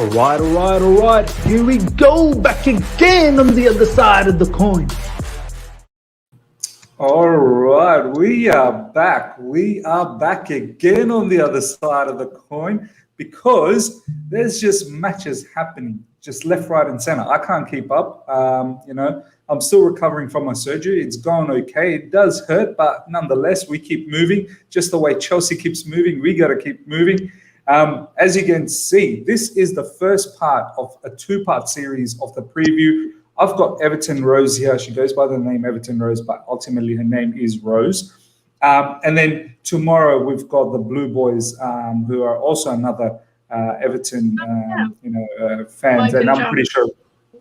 All right. Here we go, back again on the other side of the coin. All right, we are back. We are back again on the other side of the coin because there's just matches happening, just left, right, and center. I can't keep up. I'm still recovering from my surgery. It's gone okay. It does hurt, but nonetheless, we keep moving. Just the way Chelsea keeps moving, we got to keep moving. As you can see, this is the first part of a two-part series of the preview. I've got Everton Rose here. She goes by the name Everton Rose, but ultimately her name is Rose. And then tomorrow we've got the Blue Boys, who are also another Everton, fans, and I'm pretty sure,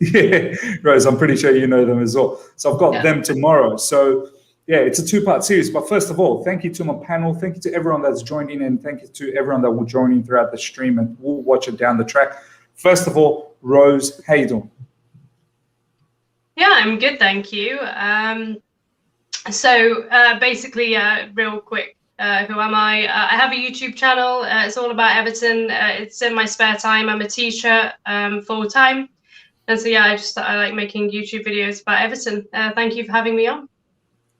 yeah, Rose, I'm pretty sure you know them as well. So I've got them tomorrow. So yeah, it's a two-part series. But first of all, thank you to my panel. Thank you to everyone that's joined in, and thank you to everyone that will join in throughout the stream and will watch it down the track. First of all, Rose, how you doing? Yeah, I'm good, thank you. Basically, real quick, who am I? I have a YouTube channel. It's all about Everton. It's in my spare time. I'm a teacher full time. And so, yeah, I like making YouTube videos about Everton. Thank you for having me on.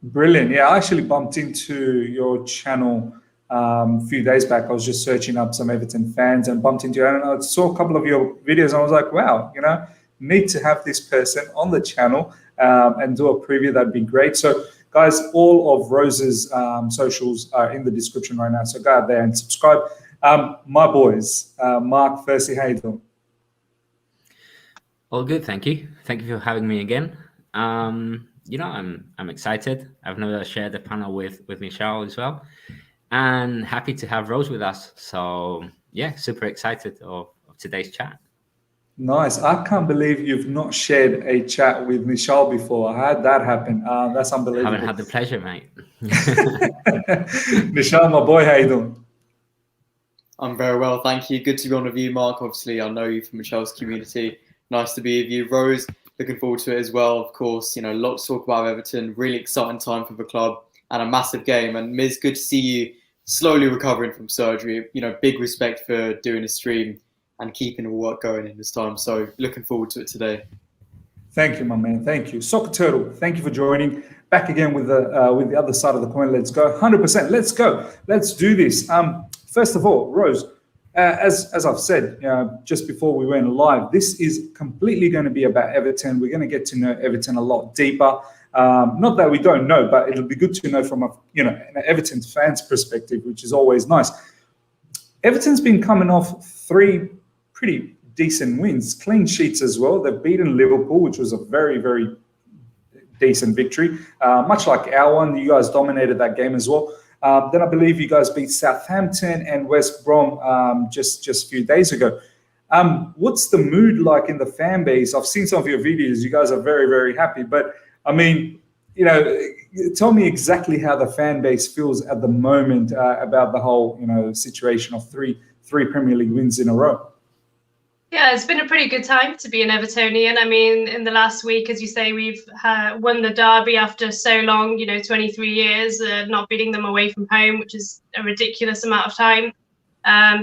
Brilliant. Yeah, I actually bumped into your channel a few days back. I was just searching up some Everton fans and bumped into you. And I saw a couple of your videos and I was like, wow, need to have this person on the channel and do a preview. That'd be great. So guys, all of Rose's socials are in the description right now, so go out there and subscribe. My boys, Mark, firstly, how you doing? All good, thank you for having me again. I'm excited. I've never shared the panel with Michelle as well, and happy to have Rose with us. So yeah, super excited of today's chat. Nice. I can't believe you've not shared a chat with Michelle before. I had that happen. That's unbelievable. I haven't had the pleasure, mate. Michelle, my boy, how you doing? I'm very well, thank you. Good to be on with you, Mark. Obviously, I know you from Michelle's community. Nice to be with you. Rose, looking forward to it as well. Of course, lots to talk about Everton. Really exciting time for the club and a massive game. And Miz, good to see you slowly recovering from surgery. Big respect for doing a stream and keeping the work going in this time. So looking forward to it today. Thank you, my man. Thank you. Soccer Turtle, thank you for joining. Back again with the other side of the coin. Let's go. 100%. Let's go. Let's do this. First of all, Rose, as I've said just before we went live, this is completely going to be about Everton. We're going to get to know Everton a lot deeper. Not that we don't know, but it'll be good to know from an Everton fans perspective, which is always nice. Everton's been coming off 3 pretty decent wins, clean sheets as well. They've beaten Liverpool, which was a very, very decent victory. Much like our one, you guys dominated that game as well. Then I believe you guys beat Southampton and West Brom just a few days ago. What's the mood like in the fan base? I've seen some of your videos. You guys are very, very happy. But, I mean, tell me exactly how the fan base feels at the moment about the whole, situation of three Premier League wins in a row. Yeah, it's been a pretty good time to be an Evertonian. I mean, in the last week, as you say, we've won the derby after so long, 23 years, not beating them away from home, which is a ridiculous amount of time.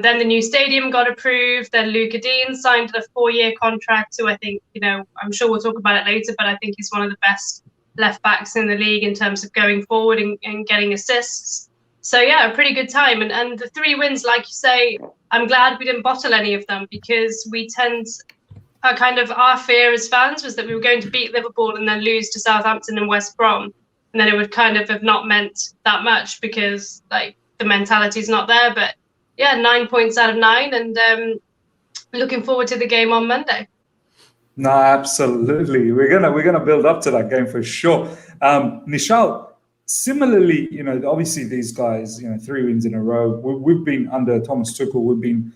Then the new stadium got approved. Then Luca Digne signed a 4-year contract, who I think, I'm sure we'll talk about it later, but I think he's one of the best left backs in the league in terms of going forward and getting assists. So yeah, a pretty good time. And the 3 wins, like you say, I'm glad we didn't bottle any of them, because our fear as fans was that we were going to beat Liverpool and then lose to Southampton and West Brom. And then it would kind of have not meant that much because the mentality's not there. But yeah, 9 points out of 9, and looking forward to the game on Monday. No, absolutely. We're gonna build up to that game for sure. Nishal, similarly, obviously these guys, 3 wins in a row. We've been under Thomas Tuchel. We've been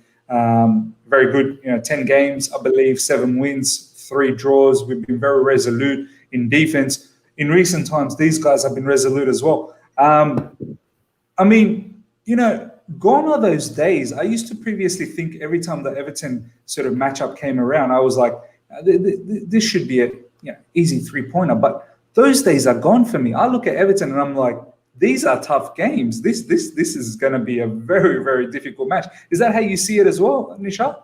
very good. 10 games, I believe, 7 wins, 3 draws. We've been very resolute in defense. In recent times, these guys have been resolute as well. I mean, gone are those days. I used to previously think every time the Everton sort of matchup came around, I was like, this should be a easy 3-pointer. But those days are gone for me. I look at Everton and I'm like, these are tough games. This is going to be a very, very difficult match. Is that how you see it as well, Nishal?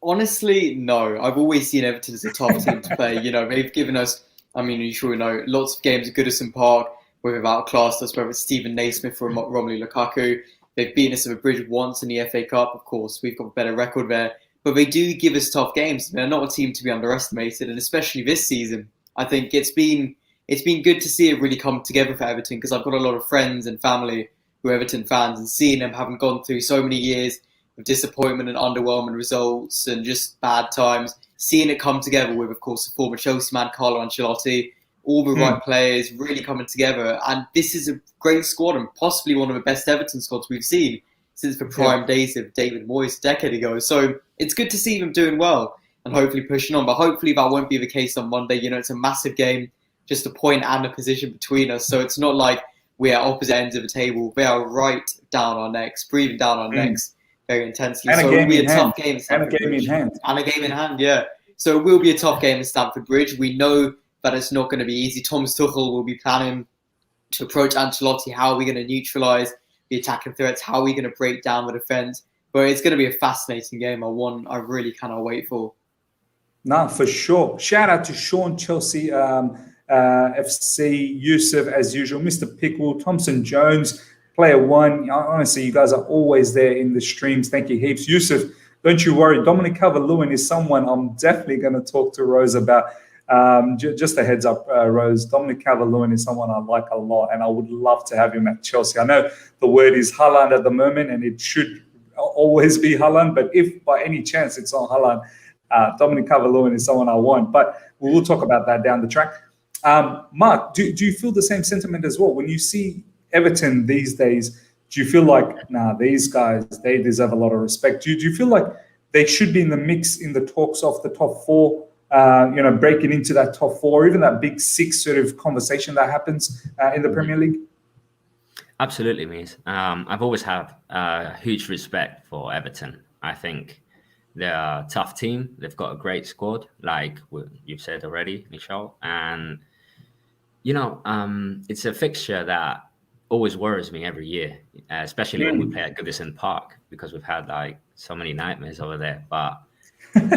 Honestly, no. I've always seen Everton as a tough team to play. You know, they've given us, I mean, you sure know, lots of games at Goodison Park where they've outclassed us, whether it's Stephen Naismith or Romelu Lukaku. They've beaten us over the bridge once in the FA Cup. Of course, we've got a better record there. But they do give us tough games. They're not a team to be underestimated, and especially this season. I think it's been good to see it really come together for Everton, because I've got a lot of friends and family who are Everton fans, and seeing them having gone through so many years of disappointment and underwhelming results and just bad times, seeing it come together with, of course, the former Chelsea man Carlo Ancelotti, all the right players really coming together. And this is a great squad, and possibly one of the best Everton squads we've seen since the prime days of David Moyes a decade ago. So it's good to see them doing well and hopefully pushing on. But hopefully that won't be the case on Monday. You know, it's a massive game, just a point and a position between us. So it's not like we are opposite ends of the table. They are right down our necks, breathing down our necks very intensely. And so a game it'll be in a tough hand. game. And a game in hand. And a game in hand, yeah. So it will be a tough game in Stamford Bridge. We know that it's not going to be easy. Thomas Tuchel will be planning to approach Ancelotti. How are we going to neutralise the attacking threats? How are we going to break down the defence? But it's going to be a fascinating game. I really cannot wait for. No, for sure. Shout out to Sean, Chelsea, FC, Yusuf, as usual, Mr. Pickle, Thompson Jones, Player One. Honestly, you guys are always there in the streams. Thank you heaps. Yusuf, don't you worry. Dominic Calvert-Lewin is someone I'm definitely going to talk to Rose about. Just a heads up, Rose. Dominic Calvert-Lewin is someone I like a lot, and I would love to have him at Chelsea. I know the word is Haaland at the moment, and it should always be Haaland, but if by any chance it's not Haaland, Dominic Calvert-Lewin is someone I want. But we will talk about that down the track. Mark, do you feel the same sentiment as well? When you see Everton these days, do you feel like, these guys, they deserve a lot of respect? Do you feel like they should be in the mix, in the talks of the top four, breaking into that top four, even that big six sort of conversation that happens in the Premier League? Absolutely, Mies. I've always had huge respect for Everton. I think they're a tough team. They've got a great squad, like you've said already, Michelle. And, it's a fixture that always worries me every year, especially when we play at Goodison Park, because we've had like so many nightmares over there. But, they've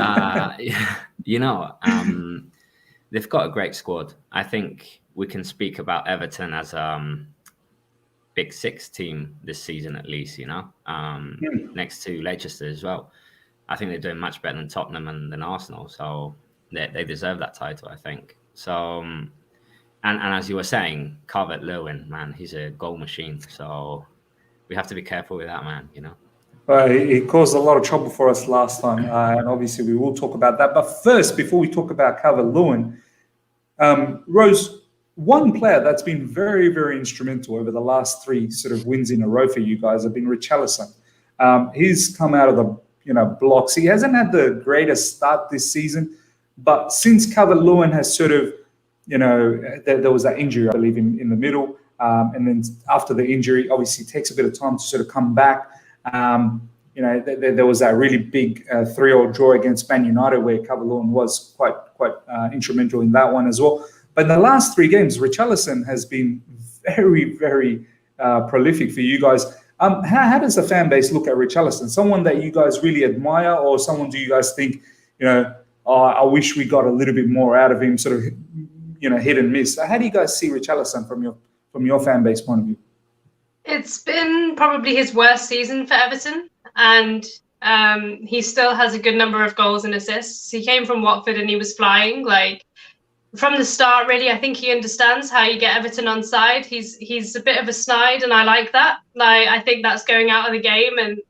got a great squad. I think we can speak about Everton as Big Six team this season, at least, next to Leicester as well. I think they're doing much better than Tottenham and than Arsenal, so they deserve that title, I think. So, and as you were saying, Calvert-Lewin, man, he's a goal machine. So we have to be careful with that man, He caused a lot of trouble for us last time, and obviously we will talk about that. But first, before we talk about Calvert-Lewin, Rose, one player that's been very, very instrumental over the last three sort of wins in a row for you guys have been Richarlison. He's come out of the blocks. He hasn't had the greatest start this season, but since Calvert-Lewin has sort of, there was that injury, I believe, in the middle, and then after the injury, obviously it takes a bit of time to sort of come back. There was that really big 3-0 draw against Man United where Calvert-Lewin was quite instrumental in that one as well. But in the last three games, Richarlison has been very, very prolific for you guys. How does the fan base look at Richarlison? Someone that you guys really admire, or someone do you guys think, I wish we got a little bit more out of him, sort of, hit and miss? How do you guys see Richarlison from your fan base point of view? It's been probably his worst season for Everton, and he still has a good number of goals and assists. He came from Watford and he was flying. Like, from the start, really, I think he understands how you get Everton on side. He's a bit of a snide, and I like that. Like, I think that's going out of the game. And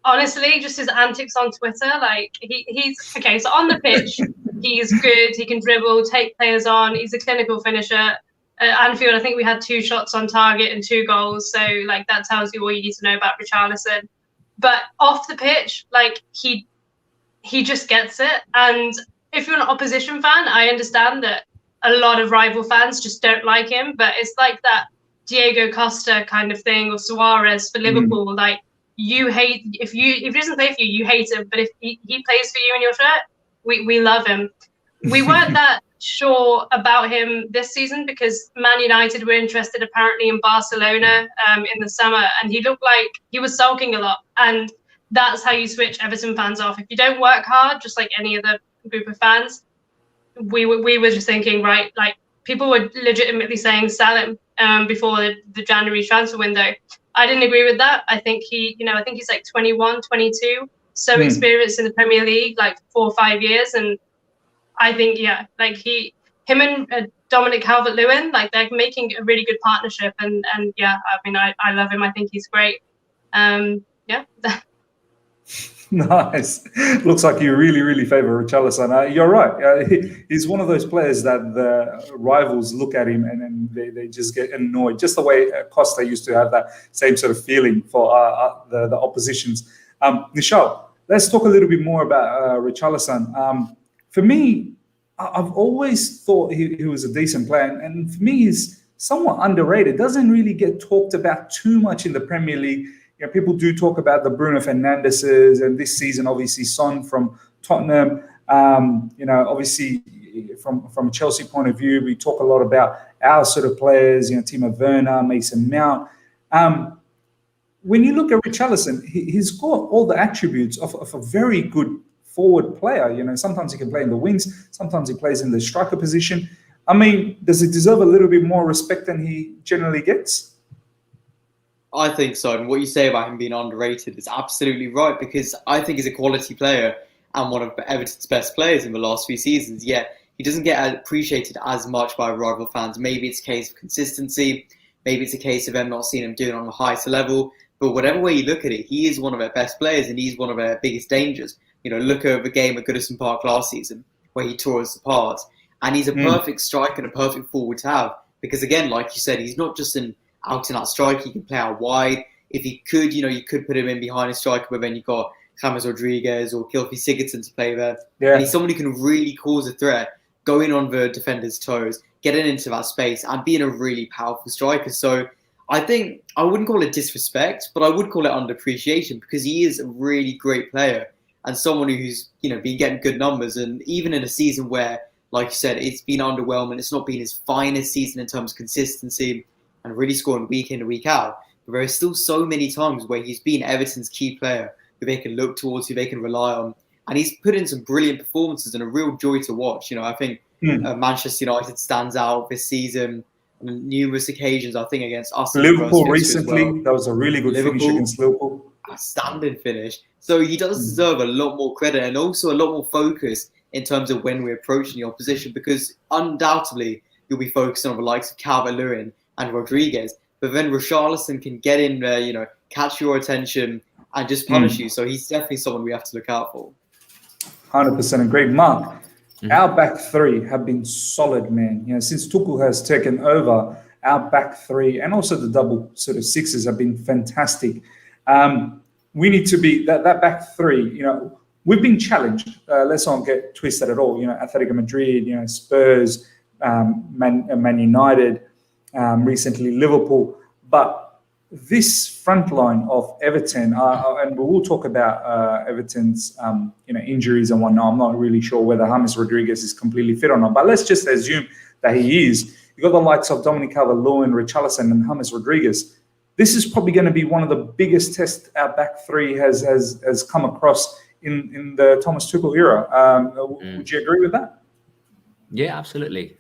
honestly, just his antics on Twitter, like he's okay. So on the pitch, he's good. He can dribble, take players on. He's a clinical finisher. At Anfield, I think we had 2 shots on target and 2 goals. So like that tells you all you need to know about Richarlison. But off the pitch, like he just gets it. And if you're an opposition fan, I understand that a lot of rival fans just don't like him. But it's like that Diego Costa kind of thing, or Suarez for Liverpool. Like, you hate if he doesn't play for you, you hate him. But if he plays for you in your shirt, we love him. We weren't that sure about him this season because Man United were interested apparently in Barcelona in the summer, and he looked like he was sulking a lot. And that's how you switch Everton fans off. If you don't work hard, just like any other group of fans, we were just thinking, right, like people were legitimately saying sell him before the January transfer window. I didn't agree with that. I think I think he's like 21, 22, so experienced in the Premier League, like 4 or 5 years. And I think, like him and Dominic Calvert-Lewin, like they're making a really good partnership. And yeah, I mean, I love him. I think he's great. Yeah. Nice. Looks like you really, really favour Richarlison. You're right. He's one of those players that the rivals look at him and then they just get annoyed. Just the way Costa used to have that same sort of feeling for the oppositions. Nishal, let's talk a little bit more about Richarlison. For me, I've always thought he was a decent player. And for me, he's somewhat underrated. Doesn't really get talked about too much in the Premier League. You know, people do talk about the Bruno Fernandes's, and this season, obviously, Son from Tottenham. Obviously, from a Chelsea point of view, we talk a lot about our sort of players, Timo Werner, Mason Mount. When you look at Richarlison, he's got all the attributes of a very good forward player. Sometimes he can play in the wings, sometimes he plays in the striker position. I mean, does he deserve a little bit more respect than he generally gets? I think so. And what you say about him being underrated is absolutely right, because I think he's a quality player and one of Everton's best players in the last few seasons. Yet he doesn't get appreciated as much by rival fans. Maybe it's a case of consistency. Maybe it's a case of them not seeing him doing it on the highest level. But whatever way you look at it, he is one of our best players and he's one of our biggest dangers. Look at the game at Goodison Park last season where he tore us apart. And he's a perfect striker and a perfect forward to have. Because again, like you said, he's not just an out-and-out striker. He can play out wide. If he could, you could put him in behind a striker, but then you've got James Rodriguez or Gylfi Sigurdsson to play there. Yeah. And he's someone who can really cause a threat, going on the defender's toes, getting into that space, and being a really powerful striker. So I think I wouldn't call it disrespect, but I would call it underappreciation, because he is a really great player and someone who's been getting good numbers. And even in a season where, like you said, it's been underwhelming, it's not been his finest season in terms of consistency and really scoring week in and week out. But there are still so many times where he's been Everton's key player, who they can look towards, who they can rely on. And he's put in some brilliant performances and a real joy to watch. I think Manchester United stands out this season on numerous occasions, I think, against us. Liverpool recently, well. That was a really good finish against Liverpool. A standing finish. So he does deserve a lot more credit and also a lot more focus in terms of when we're approaching the opposition, because undoubtedly you'll be focusing on the likes of Calvert-Lewin and Rodriguez, but then Richarlison can get in there, catch your attention and just punish you. So he's definitely someone we have to look out for. 100% agree. Mark, our back three have been solid, man. Since Tuchel has taken over, our back three and also the double sort of sixes have been fantastic. We need to be that back three. We've been challenged. Let's not get twisted at all. Atletico Madrid, Spurs, Man United. Recently Liverpool, but this front line of Everton, and we will talk about Everton's injuries and whatnot. I'm not really sure whether James Rodriguez is completely fit or not, but let's just assume that he is. You've got the likes of Dominic Calvert-Lewin, Richarlison, and James Rodriguez. This is probably going to be one of the biggest tests our back three has come across in the Thomas Tuchel era. Would you agree with that? Yeah, absolutely.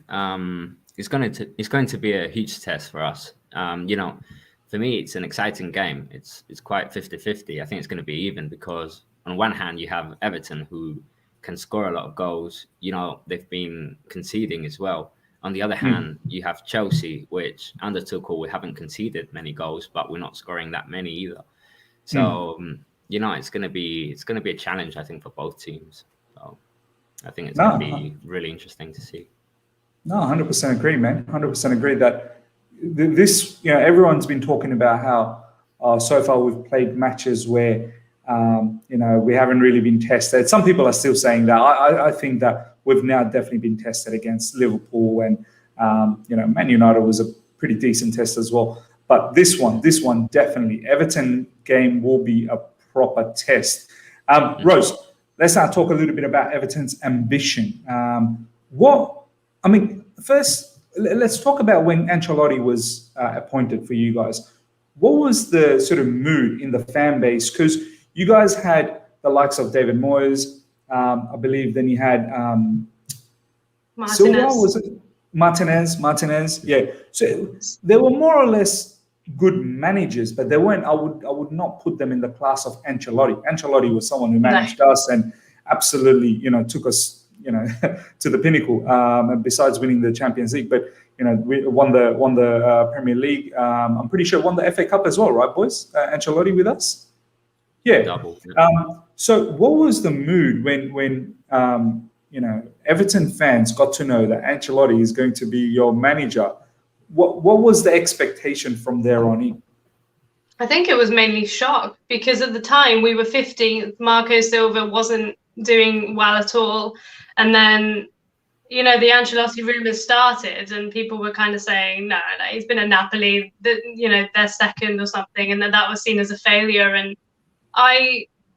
It's going to be a huge test for us. For me, it's an exciting game. It's quite 50-50. I think it's going to be even, because on one hand, you have Everton, who can score a lot of goals. They've been conceding as well. On the other hand, you have Chelsea, which under Tuchel, we haven't conceded many goals, but we're not scoring that many either. So, it's going to be a challenge, I think, for both teams. So I think it's going to be really interesting to see. No, 100% agree, man. 100% agree that this, everyone's been talking about how so far we've played matches where, we haven't really been tested. Some people are still saying that. I think that we've now definitely been tested against Liverpool, and, Man United was a pretty decent test as well. But this one definitely, Everton game will be a proper test. Rose, let's now talk a little bit about Everton's ambition. First, let's talk about when Ancelotti was appointed for you guys. What was the sort of mood in the fan base? Because you guys had the likes of David Moyes, I believe. Then you had Silva, was it? Martinez. Yeah. So they were more or less good managers, but they weren't. I would not put them in the class of Ancelotti. Ancelotti was someone who managed us and absolutely, took us, to the pinnacle. And besides winning the Champions League, but we won the Premier League. I'm pretty sure won the FA Cup as well, right, boys? Ancelotti with us. Yeah. Double. So what was the mood when Everton fans got to know that Ancelotti is going to be your manager? What was the expectation from there on in? I think it was mainly shock, because at the time we were 15th. Marco Silva wasn't doing well at all. And then, the Ancelotti rumours started and people were kind of saying, no, he's been at Napoli, they're second or something. And then that was seen as a failure. And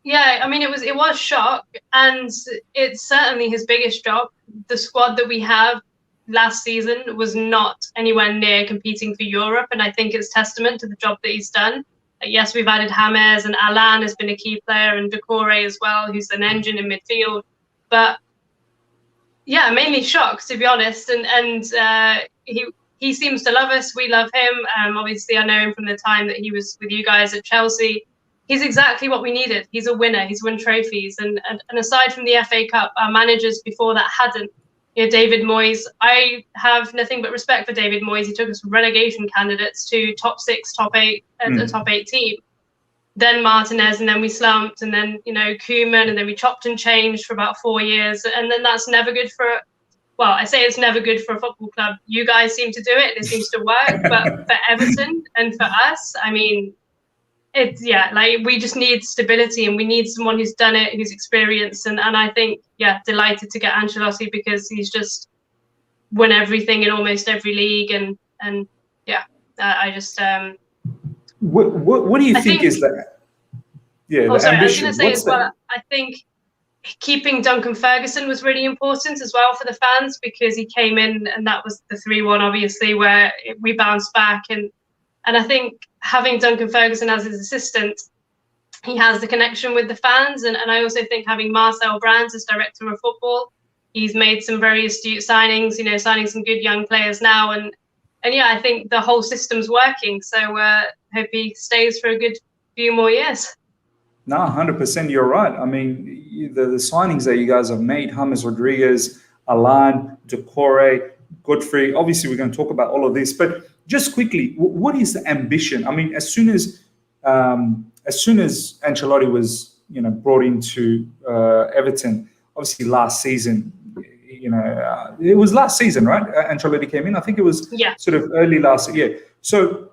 it was shock, and it's certainly his biggest shock. The squad that we have last season was not anywhere near competing for Europe, and I think it's testament to the job that he's done. Yes, we've added James, and Alan has been a key player, and Decore as well, who's an engine in midfield. But yeah, mainly shocked, to be honest. And he seems to love us. We love him. Obviously, I know him from the time that he was with you guys at Chelsea. He's exactly what we needed. He's a winner. He's won trophies. And aside from the FA Cup, our managers before that hadn't. David Moyes, I have nothing but respect for David Moyes. He took us from relegation candidates to top 6, top 8, a top 8 team. Then Martinez, and then we slumped, and then, Koeman, and then we chopped and changed for about 4 years. And then that's never good for, I say it's never good for a football club. You guys seem to do it, and it seems to work. But for Everton and for us, we just need stability, and we need someone who's done it, who's experienced. And I think, delighted to get Ancelotti, because he's just won everything in almost every league. What do you think is that? Yeah, the ambition. I was going to say as well, I think keeping Duncan Ferguson was really important as well for the fans, because he came in and that was the 3-1, obviously, where we bounced back. And I think having Duncan Ferguson as his assistant, he has the connection with the fans. And I also think having Marcel Brands as director of football, he's made some very astute signings, signing some good young players now. And I think the whole system's working. So hope he stays for a good few more years. No, 100%, you're right. I mean, the signings that you guys have made, James Rodriguez, Alan, Decore, Godfrey, obviously we're going to talk about all of this, but just quickly, what is the ambition? I mean, as soon as Ancelotti was, brought into Everton, obviously last season, it was last season, right? Ancelotti came in. I think it was sort of early last year. So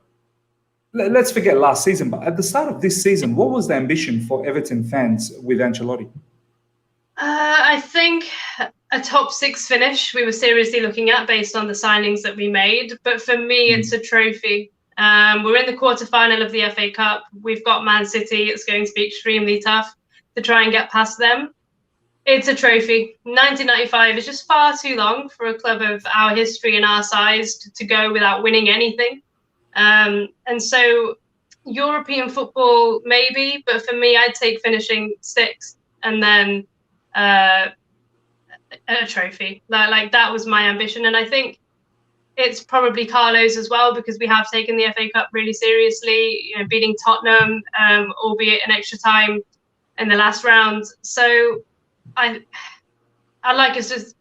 let's forget last season, but at the start of this season, what was the ambition for Everton fans with Ancelotti? I think a top 6 finish we were seriously looking at based on the signings that we made. But for me, it's a trophy. We're in the quarterfinal of the FA Cup. We've got Man City. It's going to be extremely tough to try and get past them. It's a trophy. 1995 is just far too long for a club of our history and our size to go without winning anything. And so European football, maybe, but for me, I'd take finishing 6th and then a trophy. Like that was my ambition. And I think it's probably Carlo's as well, because we have taken the FA Cup really seriously, beating Tottenham, albeit in extra time in the last round. So I like us just,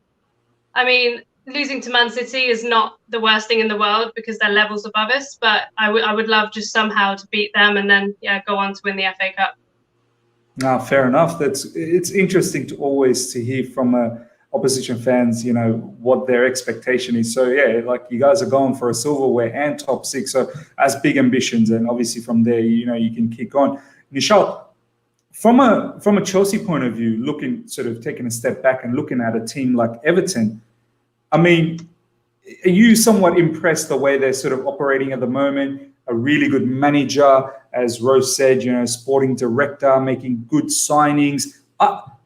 losing to Man City is not the worst thing in the world because they're levels above us, but I would love just somehow to beat them and then go on to win the FA Cup. No, fair enough. It's interesting to always to hear from opposition fans, what their expectation is. So like you guys are going for a silverware and top 6, so as big ambitions, and obviously from there, you can kick on. Nishal, from a Chelsea point of view, taking a step back and looking at a team like Everton, are you somewhat impressed the way they're sort of operating at the moment? A really good manager, as Rose said, sporting director, making good signings.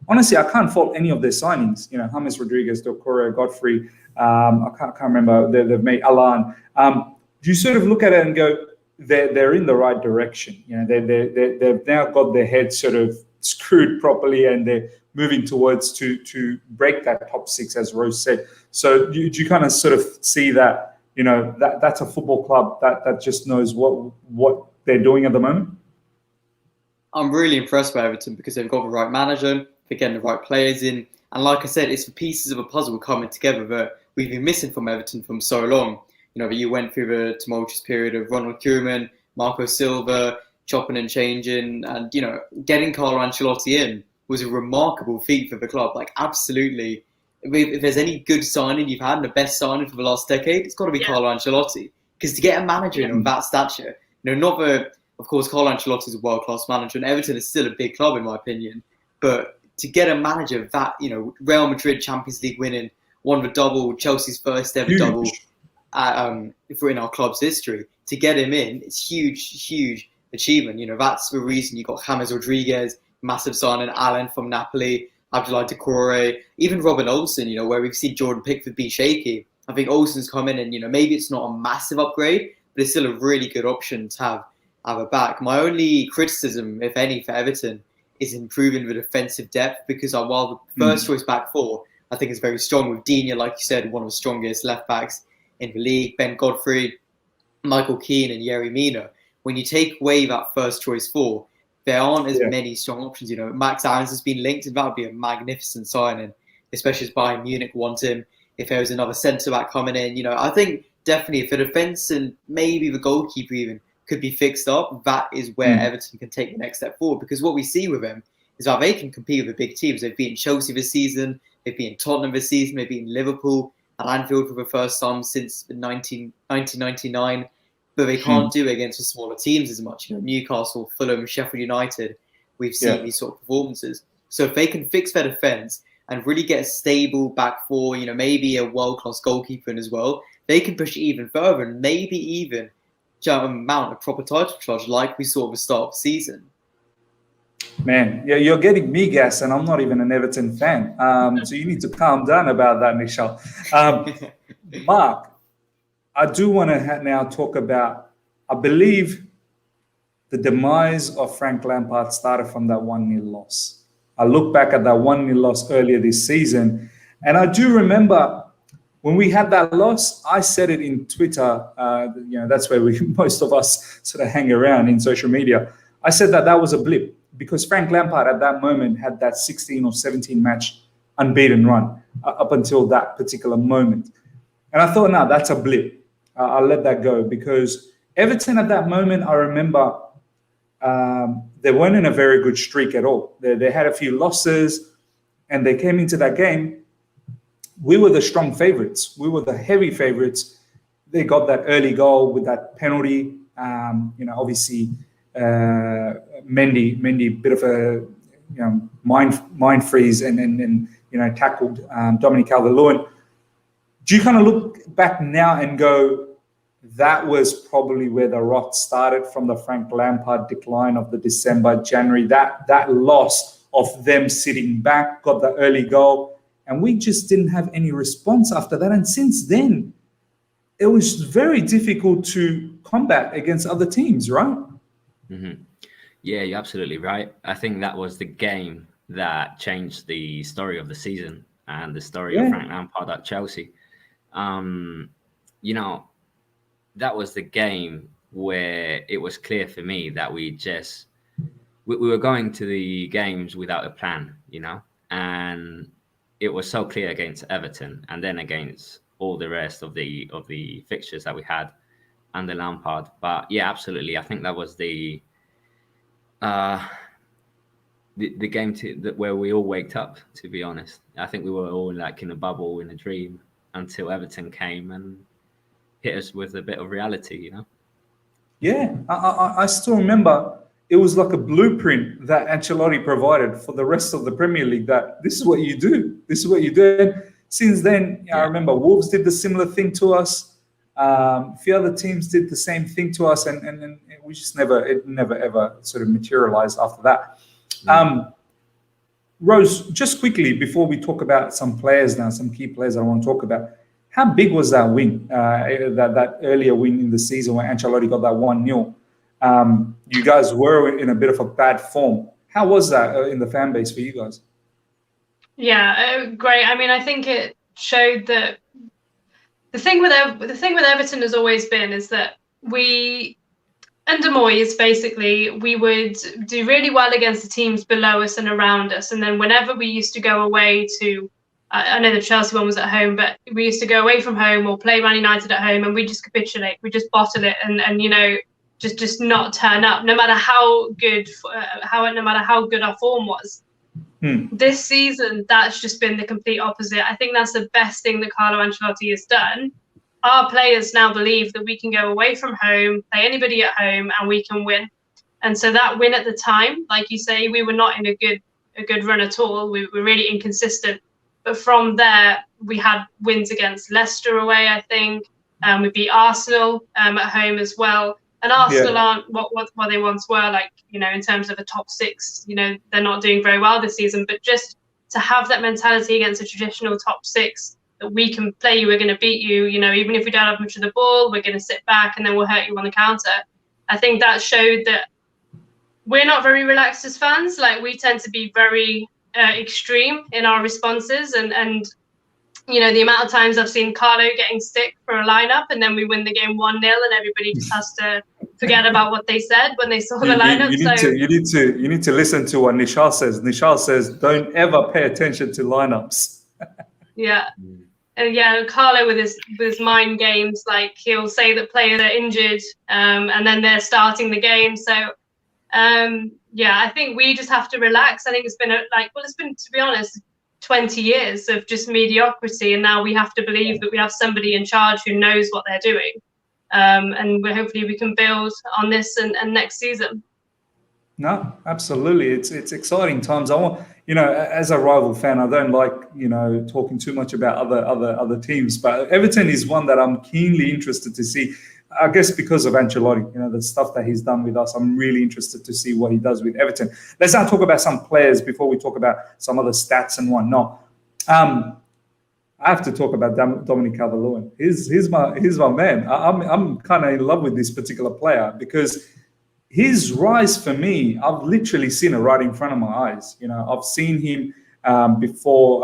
Honestly, I can't fault any of their signings. James Rodriguez, Decore, Godfrey. I can't remember. They've made Alan. Do you sort of look at it and go, they're in the right direction. You know, they've now got their heads sort of screwed properly, and they're moving towards to break that top six, as Rose said. So do you kind of sort of see that, you know, that's a football club that just knows what they're doing at the moment? I'm really impressed by Everton because they've got the right manager, they're getting the right players in, and like I said, it's the pieces of a puzzle coming together that we've been missing from Everton for so long. You know, that you went through the tumultuous period of Ronald Koeman, Marco Silva, chopping and changing, and, you know, getting Carlo Ancelotti in was a remarkable feat for the club. Like, absolutely. If there's any good signing you've had, and the best signing for the last decade, it's got to be Carlo Ancelotti. Because to get a manager in of that stature, you know, not that, of course, Carlo Ancelotti is a world-class manager, and Everton is still a big club, in my opinion. But to get a manager that, you know, Real Madrid Champions League winning, won the double, Chelsea's first ever double in our club's history, to get him in, it's huge achievement. You know, that's the reason you got James Rodriguez, massive signing, Alan from Napoli, Abdoulaye Doucouré, even Robin Olsen, you know, where we've seen Jordan Pickford be shaky. I think Olsen's come in and, you know, maybe it's not a massive upgrade, but it's still a really good option to have a back. My only criticism, if any, for Everton is improving the defensive depth, because while the first choice back four, I think is very strong with Digne, like you said, one of the strongest left backs in the league, Ben Godfrey, Michael Keane and Yerry Mina. When you take away that first choice four, there aren't as many strong options. You know, Max Aarons has been linked, and that would be a magnificent signing, especially as Bayern Munich want him. If there was another centre-back coming in, you know, I think definitely if the defence and maybe the goalkeeper even could be fixed up, that is where Everton can take the next step forward. Because what we see with them is that they can compete with the big teams. They've beaten Chelsea this season, they've beaten Tottenham this season, they've beaten Liverpool at Anfield for the first time since 1999. But they can't do it against the smaller teams as much. You know, Newcastle, Fulham, Sheffield United, we've seen these sort of performances. So if they can fix their defence and really get a stable back four, you know, maybe a world-class goalkeeper in as well, they can push it even further and maybe even mount a proper title charge like we saw at the start of the season. Man, yeah, you're getting me gas, and I'm not even an Everton fan. So you need to calm down about that, Michelle. Mark, I do want to now talk about, I believe the demise of Frank Lampard started from that 1-0 loss. I look back at that 1-0 loss earlier this season, and I do remember when we had that loss, I said it in Twitter, you know, that's where most of us sort of hang around in social media. I said that was a blip because Frank Lampard at that moment had that 16 or 17 match unbeaten run up until that particular moment. And I thought, no, that's a blip. I'll let that go because Everton at that moment, I remember they weren't in a very good streak at all. They had a few losses and they came into that game. We were the strong favorites. We were the heavy favorites. They got that early goal with that penalty. You know, obviously, Mendy, bit of a mind freeze and you know tackled Dominic Calvert-Lewin. Do you kind of look back now and go, that was probably where the rot started from the Frank Lampard decline of the December, January, that loss of them sitting back, got the early goal, and we just didn't have any response after that. And since then, it was very difficult to combat against other teams, right? Mm-hmm. Yeah, you're absolutely right. I think that was the game that changed the story of the season and the story of Frank Lampard at Chelsea. You know, that was the game where it was clear for me that we were going to the games without a plan, you know, and it was so clear against Everton and then against all the rest of the fixtures that we had under Lampard. But yeah, absolutely. I think that was the game where we all waked up, to be honest. I think we were all like in a bubble, in a dream, until Everton came and hit us with a bit of reality, you know? Yeah, I still remember it was like a blueprint that Ancelotti provided for the rest of the Premier League, that this is what you do. This is what you do. And since then, I remember Wolves did the similar thing to us. A few other teams did the same thing to us, and we just never ever sort of materialized after that. Rose, just quickly before we talk about some players now, some key players I want to talk about, How big was that win, that earlier win in the season when Ancelotti got that 1-0? You guys were in a bit of a bad form. How was that in the fan base for you guys? Yeah, great. I mean, I think it showed that the thing with Everton has always been is that we, under Moyes, basically, we would do really well against the teams below us and around us. And then whenever we used to go away to, I know the Chelsea one was at home, but we used to go away from home or play Man United at home and we just capitulate. We just bottle it and you know, just not turn up, no matter how good, no matter how good our form was. This season, that's just been the complete opposite. I think that's the best thing that Carlo Ancelotti has done. Our players now believe that we can go away from home, play anybody at home, and we can win. And so that win at the time, like you say, we were not in a good run at all. We were really inconsistent. But from there, we had wins against Leicester away, I think. We beat Arsenal at home as well. And Arsenal aren't what they once were, like, you know, in terms of a top six. You know, they're not doing very well this season. But just to have that mentality against a traditional top six, that we can play you, we're going to beat you, you know, even if we don't have much of the ball, we're going to sit back and then we'll hurt you on the counter. I think that showed that we're not very relaxed as fans. Like, we tend to be very extreme in our responses. And you know, the amount of times I've seen Carlo getting stick for a lineup and then we win the game 1-0 and everybody just has to forget about what they said when they saw the lineup. You need to listen to what Nishal says. Nishal says, don't ever pay attention to lineups. Yeah. And yeah, Carlo with his mind games, like he'll say that players are injured and then they're starting the game. So yeah, I think we just have to relax. I think it's been it's been, to be honest, 20 years of just mediocrity, and now we have to believe that we have somebody in charge who knows what they're doing, and hopefully we can build on this and next season. No, absolutely, it's exciting times. I want, you know, as a rival fan, I don't like, you know, talking too much about other teams, but Everton is one that I'm keenly interested to see. I guess because of Ancelotti, you know, the stuff that he's done with us, I'm really interested to see what he does with Everton. Let's now talk about some players before we talk about some other stats and whatnot. I have to talk about Dominic Calvert-Lewin. He's my man. I'm kind of in love with this particular player because his rise for me, I've literally seen it right in front of my eyes. You know, I've seen him before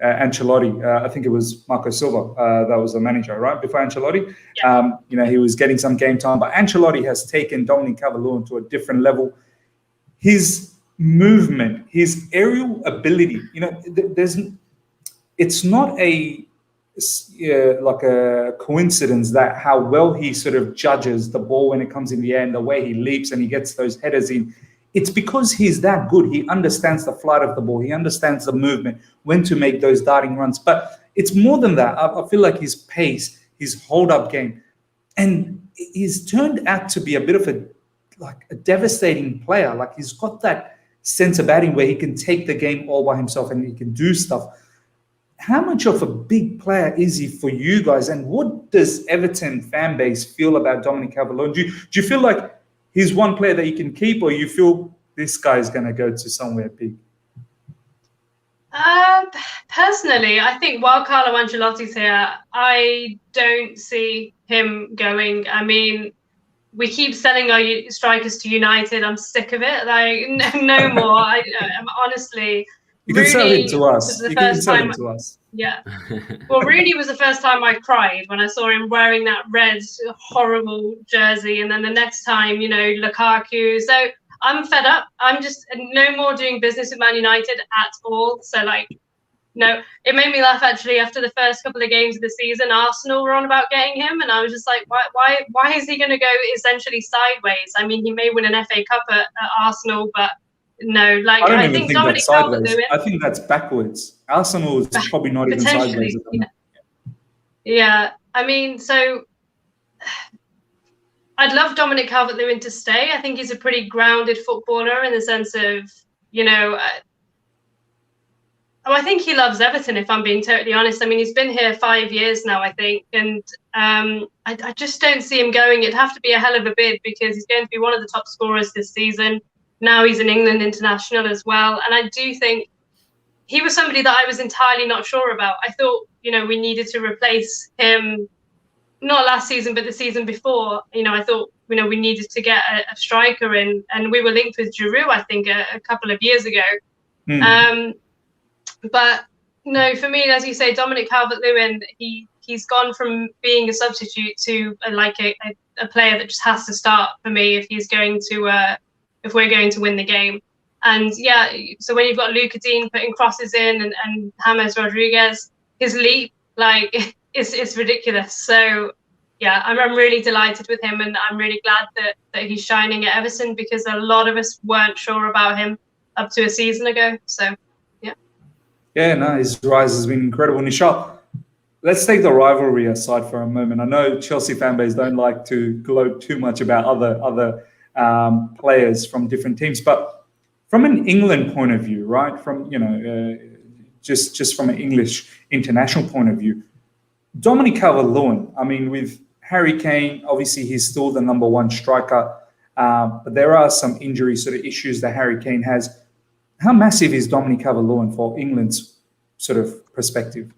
Ancelotti. I think it was Marco Silva that was the manager, right? Before Ancelotti. Yeah. You know, he was getting some game time, but Ancelotti has taken Dominic Calvert-Lewin to a different level. His movement, his aerial ability, you know, it's not like a coincidence that how well he sort of judges the ball when it comes in the air and the way he leaps and he gets those headers in. It's because he's that good. He understands the flight of the ball. He understands the movement, when to make those darting runs. But it's more than that. I feel like his pace, his hold-up game, and he's turned out to be a bit of a devastating player. Like, he's got that sense of batting where he can take the game all by himself and he can do stuff. How much of a big player is he for you guys? And what does Everton fan base feel about Dominic Calvert-Lewin? Do you feel like he's one player that you can keep, or you feel this guy's going to go to somewhere big? Personally, I think while Carlo Ancelotti's here, I don't see him going. I mean, we keep selling our strikers to United. I'm sick of it. Like, no more. I'm honestly... You can sell him to us. You can sell him to us. Yeah. Well, Rooney was the first time I cried when I saw him wearing that red, horrible jersey. And then the next time, you know, Lukaku. So I'm fed up. I'm just no more doing business with Man United at all. So, like, no, it made me laugh, actually. After the first couple of games of the season, Arsenal were on about getting him. And I was just like, why is he going to go essentially sideways? I mean, he may win an FA Cup at Arsenal, but... No, like, I think Dominic Calvert-Lewin. I think that's backwards. Arsenal is probably not even sideways at the moment. Yeah, I mean, so I'd love Dominic Calvert-Lewin to stay. I think he's a pretty grounded footballer in the sense of, you know, I think he loves Everton, if I'm being totally honest. I mean, he's been here 5 years now, I think, and I just don't see him going. It'd have to be a hell of a bid because he's going to be one of the top scorers this season. Now he's an England international as well. And I do think he was somebody that I was entirely not sure about. I thought, we needed to replace him, not last season, but the season before. I thought, we needed to get a striker in, and we were linked with Giroud, I think, a couple of years ago. But no, for me, as you say, Dominic Calvert-Lewin, he's gone from being a substitute to a player that just has to start for me if we're going to win the game. And yeah, so when you've got Luca Digne putting crosses in and James Rodriguez, his leap, it's ridiculous. So yeah, I'm really delighted with him, and I'm really glad that he's shining at Everton, because a lot of us weren't sure about him up to a season ago. So yeah. Yeah, no, his rise has been incredible. Nishal, let's take the rivalry aside for a moment. I know Chelsea fan base don't like to gloat too much about other players from different teams, but from an England point of view, right? From just from an English international point of view, Dominic Calvert-Lewin. I mean, with Harry Kane, obviously he's still the number one striker, but there are some injury sort of issues that Harry Kane has. How massive is Dominic Calvert-Lewin for England's sort of perspective?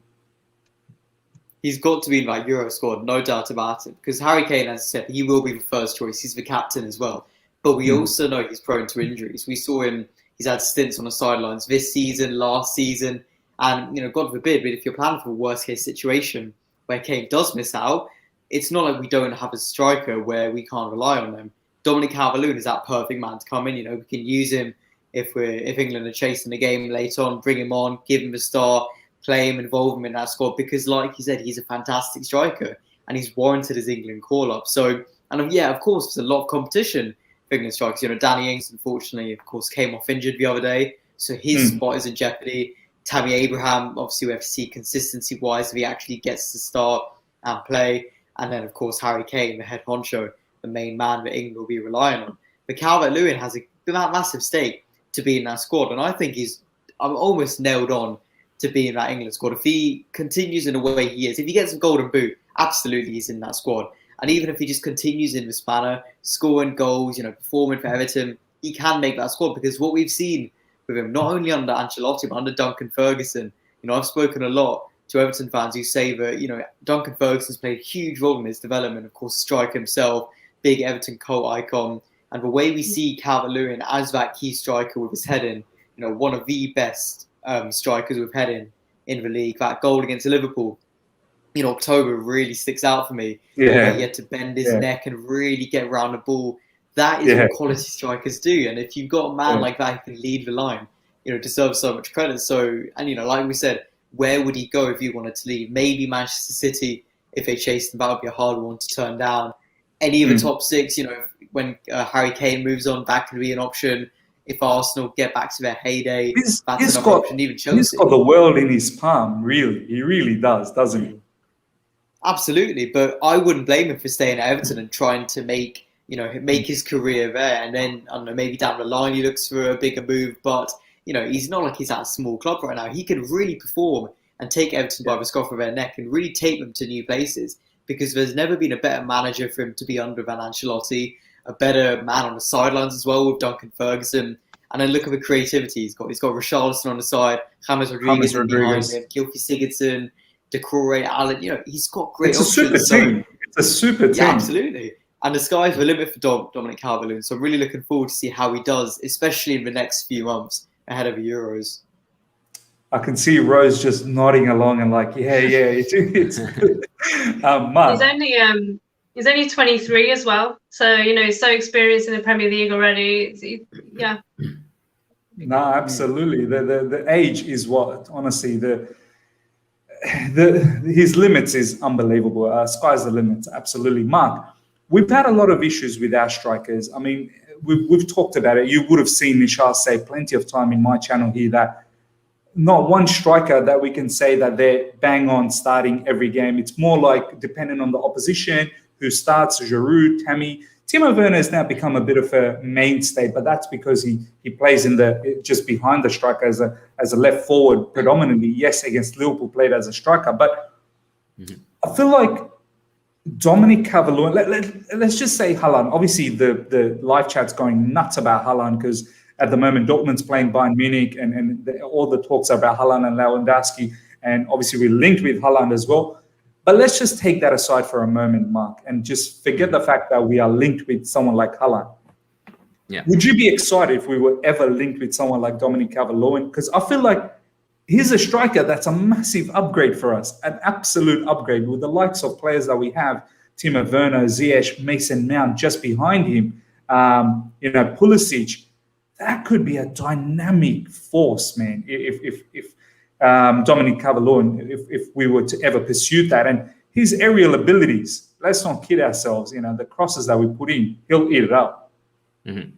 He's got to be in that Euro squad, no doubt about it. Because Harry Kane, as I said, he will be the first choice. He's the captain as well. But we also know he's prone to injuries. We saw him, he's had stints on the sidelines this season, last season. And, God forbid, but if you're planning for a worst case situation where Kane does miss out, it's not like we don't have a striker where we can't rely on them. Dominic Calvert-Lewin is that perfect man to come in. We can use him if England are chasing the game late on, bring him on, give him a start, play him, involve him in that squad, because like you said, he's a fantastic striker and he's warranted his England call-up. So, and yeah, of course, there's a lot of competition for England strikers. Danny Ings, unfortunately, of course, came off injured the other day, so his spot is in jeopardy. Tammy Abraham, obviously we have to see consistency-wise if he actually gets to start and play. And then, of course, Harry Kane, the head honcho, the main man that England will be relying on. But Calvert-Lewin has a massive stake to be in that squad, and I think I'm almost nailed on to be in that England squad. If he continues in the way he is, if he gets a golden boot, absolutely he's in that squad. And even if he just continues in this manner, scoring goals, performing for Everton, he can make that squad, because what we've seen with him, not only under Ancelotti, but under Duncan Ferguson, I've spoken a lot to Everton fans who say that, Duncan Ferguson's played a huge role in his development. Of course, striker himself, big Everton cult icon. And the way we see Calvert-Lewin as that key striker with his heading, one of the best strikers with heading in the league. That goal against Liverpool in October really sticks out for me. Yeah. He had to bend his neck and really get around the ball. That is what quality strikers do. And if you've got a man like that who can lead the line, deserves so much credit. So, and like we said, where would he go if he wanted to leave? Maybe Manchester City, if they chased him, that would be a hard one to turn down. Any of the top six, when Harry Kane moves on, that could be an option. If Arsenal get back to their heyday, that's another option. Even Chelsea. He's got the world in his palm, really. He really does, doesn't he? Absolutely, but I wouldn't blame him for staying at Everton and trying to make his career there. And then, I don't know, maybe down the line he looks for a bigger move. But, he's not like he's at a small club right now. He can really perform and take Everton by the scruff of their neck and really take them to new places, because there's never been a better manager for him to be under than Ancelotti, a better man on the sidelines as well with Duncan Ferguson. And then look at the creativity he's got. He's got Richarlison on the side, James Rodriguez behind him, Gylfi Sigurdsson, Decore, Allen. He's got great options. It's a super team. Yeah, absolutely. And the sky's the limit for Dominic Calvert-Lewin. So I'm really looking forward to see how he does, especially in the next few months ahead of the Euros. I can see Rose just nodding along and like, it's good. Mark. He's only 23 as well, so he's so experienced in the Premier League already. Yeah. No, absolutely. The age is what, honestly, his limits is unbelievable. Sky's the limit, absolutely. Mark, we've had a lot of issues with our strikers. I mean, we've talked about it. You would have seen Nishal say plenty of time in my channel here that not one striker that we can say that they're bang on starting every game. It's more like depending on the opposition, who starts, Giroud, Tammy. Timo Werner has now become a bit of a mainstay, but that's because he plays in just behind the striker as a left forward predominantly. Yes, against Liverpool played as a striker, but I feel like Dominic Calvert-Lewin, let's just say Haaland. Obviously, the live chat's going nuts about Haaland because at the moment. Dortmund's playing Bayern Munich, and all the talks are about Haaland and Lewandowski, and obviously we're linked with Haaland as well. But let's just take that aside for a moment, Mark, and just forget the fact that we are linked with someone like Haaland. Yeah. Would you be excited if we were ever linked with someone like Dominic Calvert-Lewin? Because I feel like he's a striker that's a massive upgrade for us, an absolute upgrade with the likes of players that we have, Timo Werner, Ziyech, Mason Mount just behind him, Pulisic. That could be a dynamic force, man, if Dominic Calvert-Lewin, if we were to ever pursue that. And his aerial abilities, let's not kid ourselves, the crosses that we put in, he'll eat it up. Mm-hmm.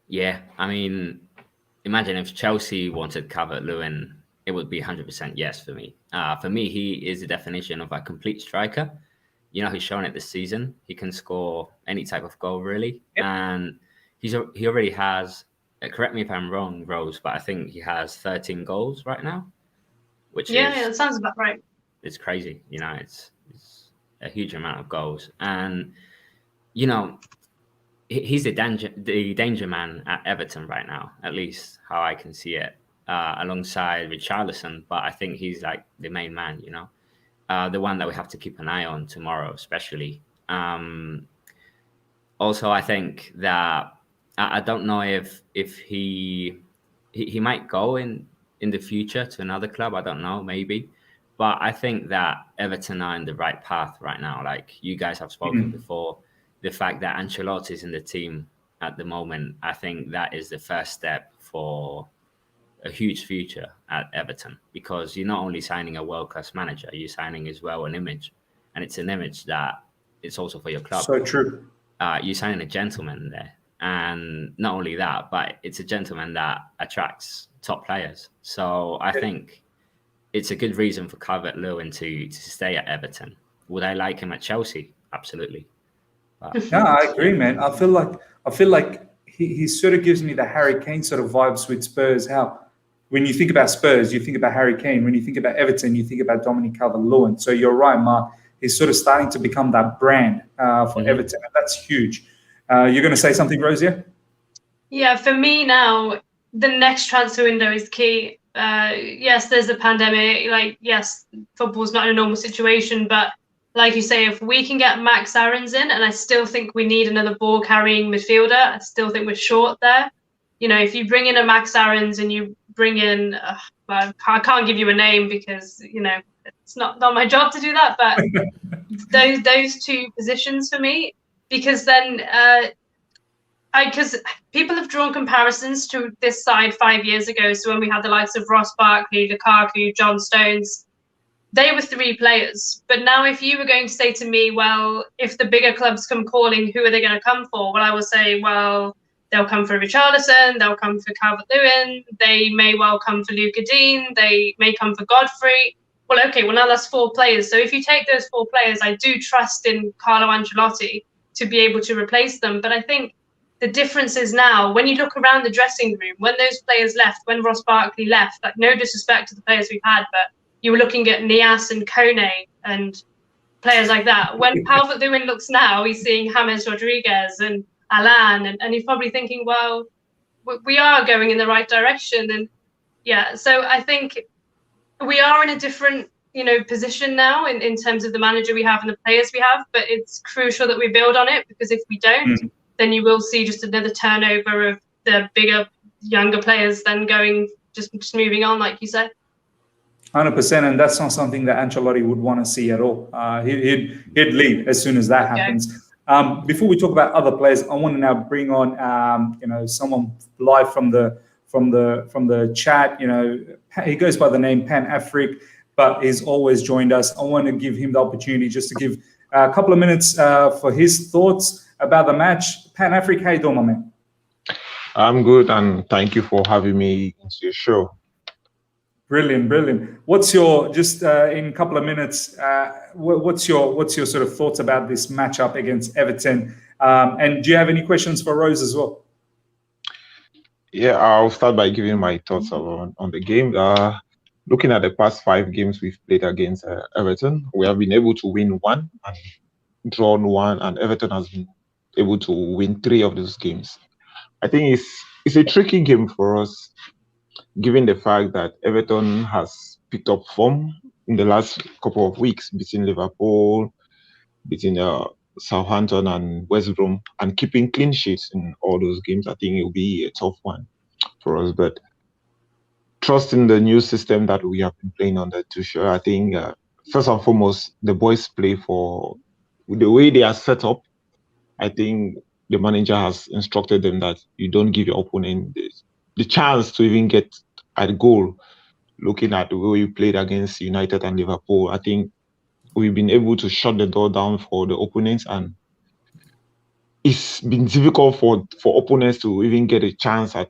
Yeah, I mean, imagine if Chelsea wanted Calvert-Lewin, it would be 100% yes for me. For me, he is the definition of a complete striker. He's shown it this season. He can score any type of goal, really. Yep. And he already has, correct me if I'm wrong, Rose, but I think he has 13 goals right now, which that sounds about right. It's crazy. It's a huge amount of goals. And, he's the danger man at Everton right now, at least how I can see it, alongside Richarlison. But I think he's like the main man, the one that we have to keep an eye on tomorrow, especially. Also, I think that I don't know if he might go in the future to another club. I don't know, maybe. But I think that Everton are in the right path right now. Like you guys have spoken before. The fact that Ancelotti is in the team at the moment, I think that is the first step for a huge future at Everton, because you're not only signing a world-class manager, you're signing as well an image, and it's an image that it's also for your club. So true. You're signing a gentleman there, and not only that, but it's a gentleman that attracts top players. So I think it's a good reason for Calvert-Lewin to stay at Everton. Would I like him at Chelsea? Absolutely. No, I agree, man. I feel like he sort of gives me the Harry Kane sort of vibes with Spurs. How when you think about Spurs, you think about Harry Kane. When you think about Everton, you think about Dominic Calvert-Lewin. So you're right, Mark. He's sort of starting to become that brand for Everton, and that's huge. You're going to say something, Rosia? Yeah, for me now, the next transfer window is key. Yes, there's a pandemic. Yes, football's not in a normal situation, but like you say, if we can get Max Aarons in, and I still think we need another ball-carrying midfielder, I still think we're short there. If you bring in a Max Aarons and you bring in, I can't give you a name because, it's not my job to do that, but those two positions for me, because then, because people have drawn comparisons to this side 5 years ago. So when we had the likes of Ross Barkley, Lukaku, John Stones, they were three players. But now if you were going to say to me, well, if the bigger clubs come calling, who are they going to come for? Well, I will say, well, they'll come for Richarlison, they'll come for Calvert-Lewin, they may well come for Digne, they may come for Godfrey. Well, okay, well, now that's four players. So if you take those four players, I do trust in Carlo Ancelotti to be able to replace them. But I think the difference is now, when you look around the dressing room, when those players left, when Ross Barkley left, like no disrespect to the players we've had, but you were looking at Nias and Kone and players like that. When Calvert-Lewin looks now, he's seeing James Rodriguez and Alan, and he's probably thinking, well, we are going in the right direction. And yeah, so I think we are in a different, position now in terms of the manager we have and the players we have, but it's crucial that we build on it, because if we don't, then you will see just another turnover of the bigger, younger players then going, just moving on, like you said. 100%, and that's not something that Ancelotti would want to see at all. He'd leave as soon as that happens. Before we talk about other players, I want to now bring on someone live from the chat. He goes by the name Pan Afric, but he's always joined us. I want to give him the opportunity just to give a couple of minutes for his thoughts about the match. Pan Afric, how you doing, my man? I'm good, and thank you for having me into your show. Brilliant. What's your, just in a couple of minutes, what's your sort of thoughts about this matchup against Everton? And do you have any questions for Rose as well? Yeah, I'll start by giving my thoughts on the game. Looking at the past 5 games we've played against Everton, we have been able to win 1 and drawn 1, and Everton has been able to win 3 of those games. I think it's it's a tricky game for us, given the fact that Everton has picked up form in the last couple of weeks between Liverpool, between Southampton and West Brom, and keeping clean sheets in all those games. I think it will be a tough one for us. But trusting the new system that we have been playing under Tuchel, I think first and foremost, the boys play for the way they are set up. I think the manager has instructed them that you don't give your opponent the chance to even get at goal. Looking at the way we played against United and Liverpool, I think we've been able to shut the door down for the opponents, and it's been difficult for opponents to even get a chance at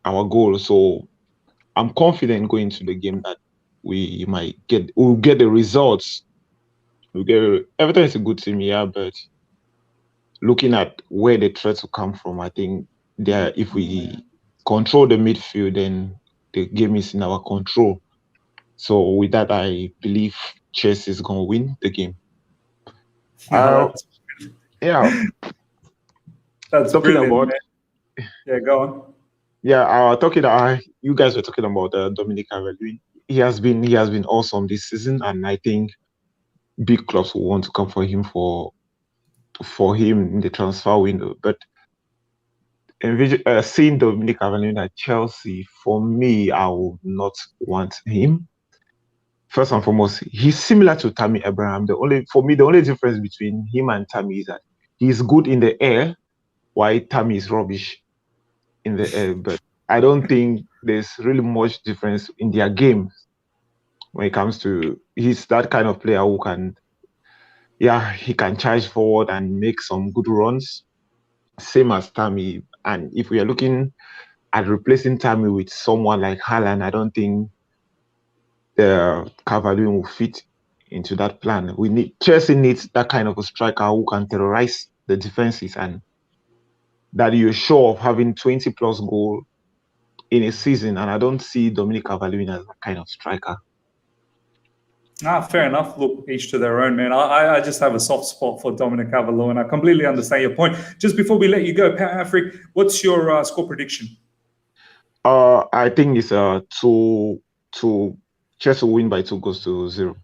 our goal. So I'm confident going to the game that we'll get the results. Everton is a good team, yeah, but looking at where the threats will come from, I think if we control the midfield, then the game is in our control. So with that, I believe Chelsea is going to win the game. Yeah. That's talking brilliant, about. Man. Yeah, go on. Yeah, you guys were talking about Dominic Calvert-Lewin. He has been awesome this season, and I think big clubs will want to come for him in the transfer window. But seeing Dominic Calvert-Lewin at Chelsea, for me, I would not want him. First and foremost, he's similar to Tammy Abraham. The only difference between him and Tammy is that he's good in the air, while Tammy is rubbish in the air. But I don't think there's really much difference in their game when it comes to he's that kind of player who can, he can charge forward and make some good runs, same as Tammy. And if we are looking at replacing Tammy with someone like Haaland, I don't think Calvert-Lewin will fit into that plan. Chelsea needs that kind of a striker who can terrorize the defenses, and that you're sure of having 20 plus goal in a season. And I don't see Dominic Calvert-Lewin as that kind of striker. Fair enough. Look, each to their own, man. I just have a soft spot for Dominic Calvert-Lewin. I completely understand your point. Just before we let you go, Afric, what's your score prediction? I think it's Chelsea will win by 2-0.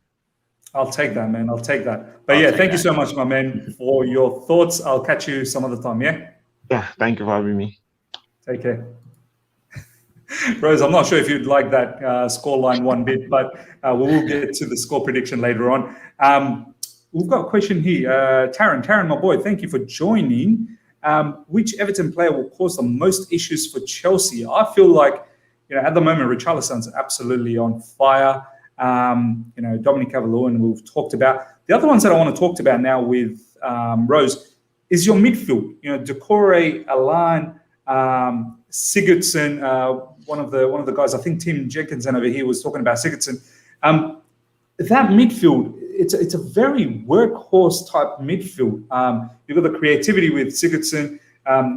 I'll take that, man. I'll take that. But thank you so much, my man, for your thoughts. I'll catch you some other time, yeah? Yeah, thank you for having me. Take care. Rose, I'm not sure if you'd like that scoreline one bit, but we will get to the score prediction later on. We've got a question here. Taran, my boy, thank you for joining. Which Everton player will cause the most issues for Chelsea? I feel like, at the moment, Richarlison's absolutely on fire. Dominic Calvert-Lewin we've talked about. The other ones that I want to talk about now with Rose is your midfield. Decore, Alan, Sigurdsson, one of the guys, I think Tim Jenkinson over here was talking about Sigurdsson. That midfield, it's a very workhorse type midfield. You've got the creativity with Sigurdsson.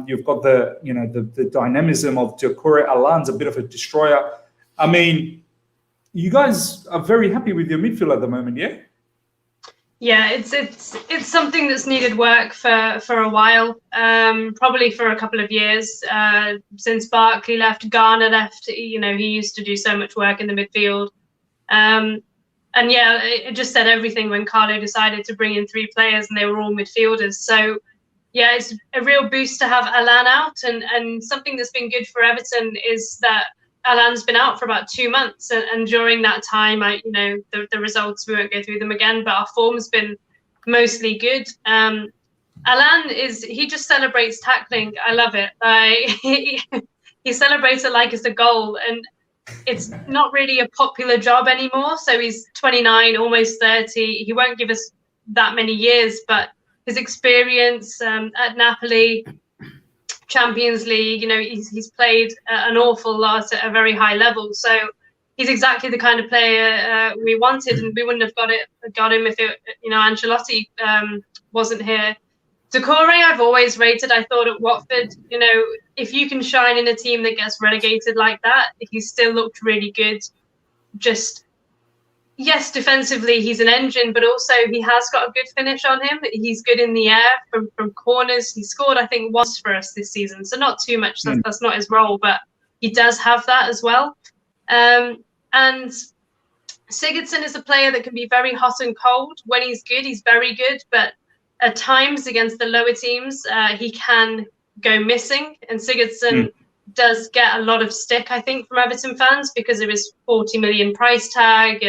You've got the dynamism of Decore. Alan's a bit of a destroyer. I mean, you guys are very happy with your midfield at the moment, yeah? Yeah, it's something that's needed work for a while, probably for a couple of years. Since Barkley left, Garner left, he used to do so much work in the midfield. And it just said everything when Carlo decided to bring in 3 players and they were all midfielders. So yeah, it's a real boost to have Alan out, and something that's been good for Everton is that Alan's been out for about 2 months, and during that time, the results, we won't go through them again, but our form's been mostly good. Alan he just celebrates tackling. I love it. He celebrates it like it's a goal, and it's not really a popular job anymore. So he's 29, almost 30. He won't give us that many years, but his experience at Napoli, Champions League, he's played an awful lot at a very high level. So he's exactly the kind of player we wanted, and we wouldn't have got him if Ancelotti wasn't here. Decore, I've always rated. I thought at Watford, if you can shine in a team that gets relegated like that, he still looked really good. Just, yes, defensively he's an engine, but also he has got a good finish on him. He's good in the air from corners. He scored, I think, once for us this season, so not too much. That's not his role, but he does have that as well. And Sigurdsson is a player that can be very hot and cold. When he's good, he's very good, but at times against the lower teams, he can go missing. And Sigurdsson does get a lot of stick, I think, from Everton fans because of his 40 million price tag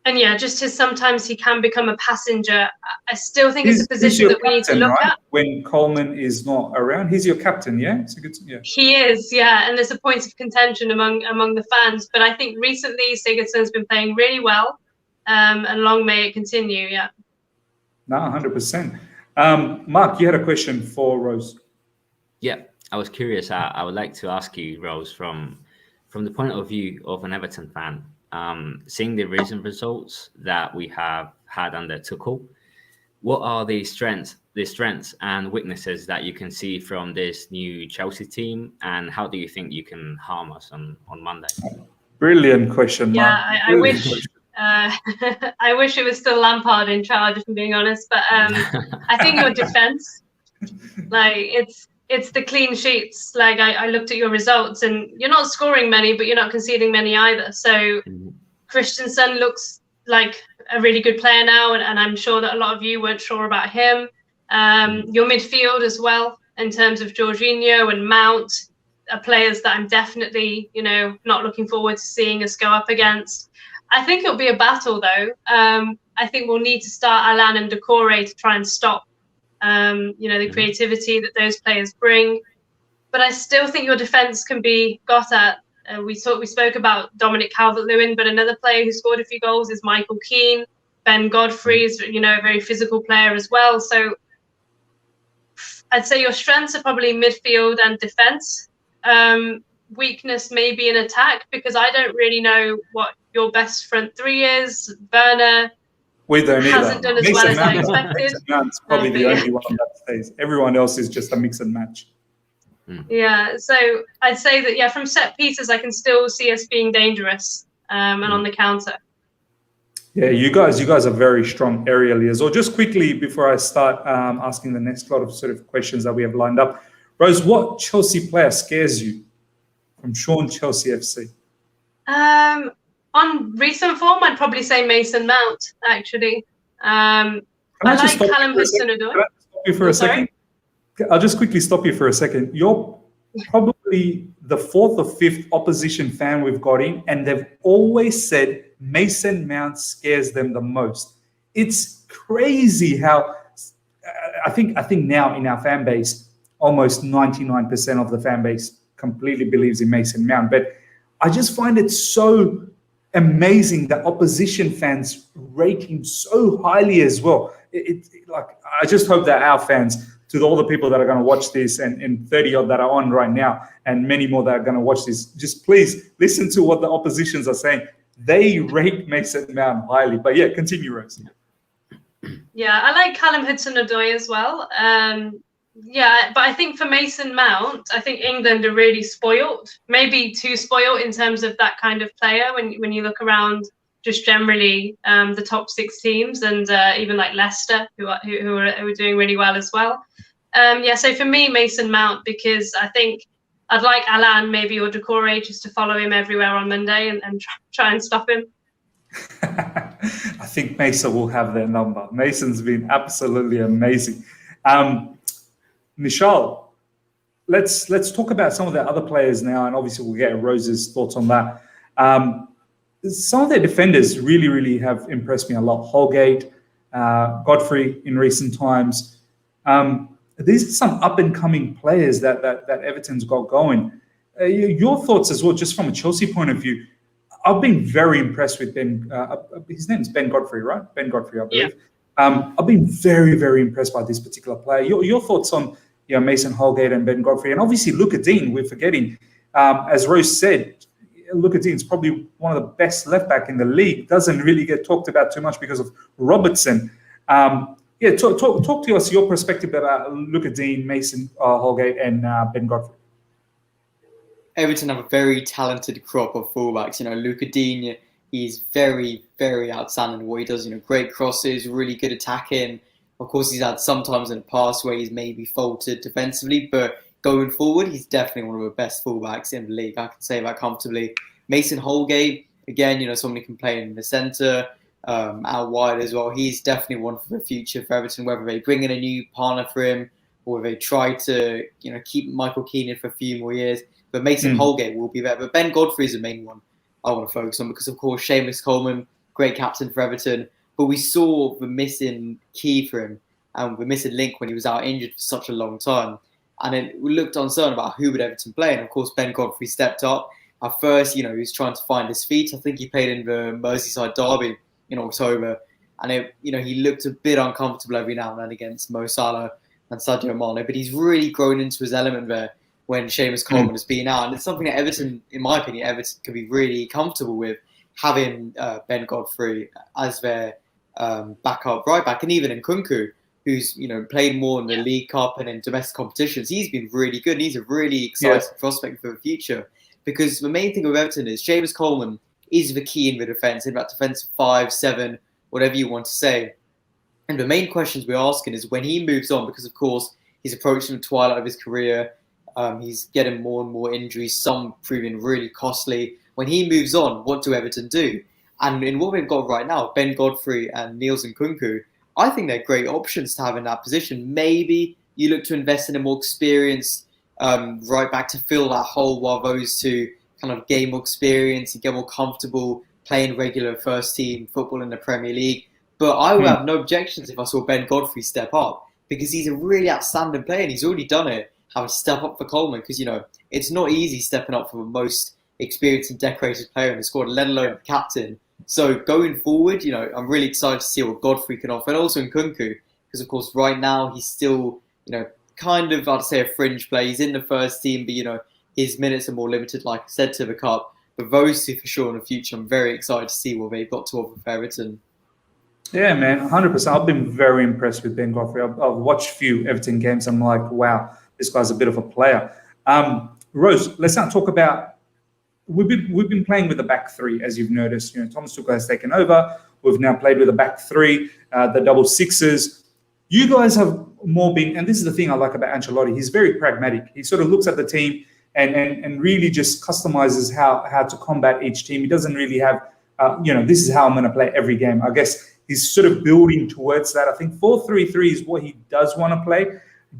and yeah, sometimes he can become a passenger. I still think it's a position that we need to look at. When Coleman is not around, he's your captain, yeah? Yeah. He is, yeah, and there's a point of contention among the fans. But I think recently Sigurdsson's been playing really well, and long may it continue, yeah. No, 100%. Mark, you had a question for Rose. Yeah, I was curious. I would like to ask you, Rose, from the point of view of an Everton fan, seeing the recent results that we have had under Tuchel, what are the strengths and weaknesses that you can see from this new Chelsea team, and how do you think you can harm us on Monday? Brilliant question, Mark. Yeah, I wish I wish it was still Lampard in charge, if I'm being honest. But I think your defense, like it's the clean sheets. Like I looked at your results, and you're not scoring many, but you're not conceding many either. So Christensen looks like a really good player now, and I'm sure that a lot of you weren't sure about him. Your midfield as well, in terms of Jorginho and Mount, are players that I'm definitely, not looking forward to seeing us go up against. I think it'll be a battle, though. I think we'll need to start Alan and Decore to try and stop, the creativity that those players bring. But I still think your defence can be got at. We spoke about Dominic Calvert-Lewin, but another player who scored a few goals is Michael Keane. Ben Godfrey is, a very physical player as well. So I'd say your strengths are probably midfield and defence. Weakness may be in attack, because I don't really know what your best front three is. Werner hasn't done as well as I expected. Mount's probably the only one that stays. Everyone else is just a mix and match. Yeah, so I'd say that, from set pieces, I can still see us being dangerous and on the counter. Yeah, you guys are very strong aerially as well. Just quickly before I start asking the next lot of sort of questions that we have lined up, Rose, what Chelsea player scares you from Sean Chelsea FC? On recent form, I'd probably say Mason Mount, actually. I like Callum Hudson-Odoi. Can I stop you for a second? I'll just quickly stop you for a second. You're probably the fourth or fifth opposition fan we've got in, and they've always said Mason Mount scares them the most. It's crazy how I think now in our fan base, almost 99% of the fan base completely believes in Mason Mount. But I just find it so amazing that opposition fans rate him so highly as well. I just hope that our fans, to all the people that are going to watch this, and 30 odd that are on right now, and many more that are going to watch this, just please listen to what the oppositions are saying. They rate Mason Mount highly. But yeah, continue, Rose. Yeah, I like Callum Hudson-Odoi as well. But I think for Mason Mount, I think England are really spoiled, maybe too spoiled in terms of that kind of player. When you look around, just generally the top six teams, and even like Leicester, who are doing really well as well. So for me, Mason Mount, because I think I'd like Alan maybe or Decore just to follow him everywhere on Monday and try and stop him. I think Mason will have their number. Mason's been absolutely amazing. Nishal, let's talk about some of the other players now, and obviously we'll get Rose's thoughts on that. Some of their defenders really, really have impressed me a lot. Holgate, Godfrey in recent times. These are some up-and-coming players that Everton's got going. Your thoughts as well, just from a Chelsea point of view. I've been very impressed with Ben. His name is Ben Godfrey, right? Ben Godfrey, I believe. Yeah. I've been very, very impressed by this particular player. Your thoughts on Mason Holgate and Ben Godfrey, and obviously Luca Digne. We're forgetting, as Rose said, Luca Digne's probably one of the best left back in the league. Doesn't really get talked about too much because of Robertson. Talk to us your perspective about Luca Digne, Mason Holgate, and Ben Godfrey. Everton have a very talented crop of fullbacks. Luca Digne he's very, very outstanding at what he does. Great crosses, really good attacking. Of course, he's had sometimes in the past where he's maybe faltered defensively, but going forward, he's definitely one of the best fullbacks in the league. I can say that comfortably. Mason Holgate, again, somebody can play in the centre, out wide as well. He's definitely one for the future for Everton, whether they bring in a new partner for him or they try to, keep Michael Keane in for a few more years. But Mason Holgate will be there. But Ben Godfrey is the main one I want to focus on because, of course, Seamus Coleman, great captain for Everton. But we saw the missing key for him and the missing link when he was out injured for such a long time. And we looked uncertain about who would Everton play. And, of course, Ben Godfrey stepped up. At first, he was trying to find his feet. I think he played in the Merseyside derby in October. And, he looked a bit uncomfortable every now and then against Mo Salah and Sadio Mane. But he's really grown into his element there when Seamus Coleman has been out. And it's something that Everton, in my opinion, Everton could be really comfortable with, having Ben Godfrey as their backup right back. And even Nkunku, who's played more in the League Cup and in domestic competitions, he's been really good. And he's a really exciting prospect for the future. Because the main thing with Everton is Seamus Coleman is the key in the defence, in that defensive 5, 7, whatever you want to say. And the main questions we're asking is when he moves on, because of course he's approaching the twilight of his career, he's getting more and more injuries, some proving really costly. When he moves on, what do Everton do? And in what we've got right now, Ben Godfrey and Niels Nkunku, I think they're great options to have in that position. Maybe you look to invest in a more experienced right back to fill that hole while those two kind of gain more experience and get more comfortable playing regular first team football in the Premier League. But I would have no objections if I saw Ben Godfrey step up because he's a really outstanding player and he's already done it, having to step up for Coleman because, it's not easy stepping up for the most experienced and decorated player in the squad, let alone the captain. So going forward, I'm really excited to see what Godfrey can offer and also Nkunku because, of course, right now he's still, kind of, I'd say, a fringe player. He's in the first team, but, his minutes are more limited, like I said, to the Cup. But those two, for sure, in the future, I'm very excited to see what they've got to offer for Everton. Yeah, man, 100%. I've been very impressed with Ben Godfrey. I've watched a few Everton games. I'm like, wow, this guy's a bit of a player. Rose, let's not talk about. We've been playing with the back three, as you've noticed. Thomas Tuchel has taken over. We've now played with the back three, the double sixes. You guys have more been, and this is the thing I like about Ancelotti. He's very pragmatic. He sort of looks at the team and really just customizes how to combat each team. He doesn't really have, this is how I'm going to play every game. I guess he's sort of building towards that. I think 4-3-3 is what he does want to play.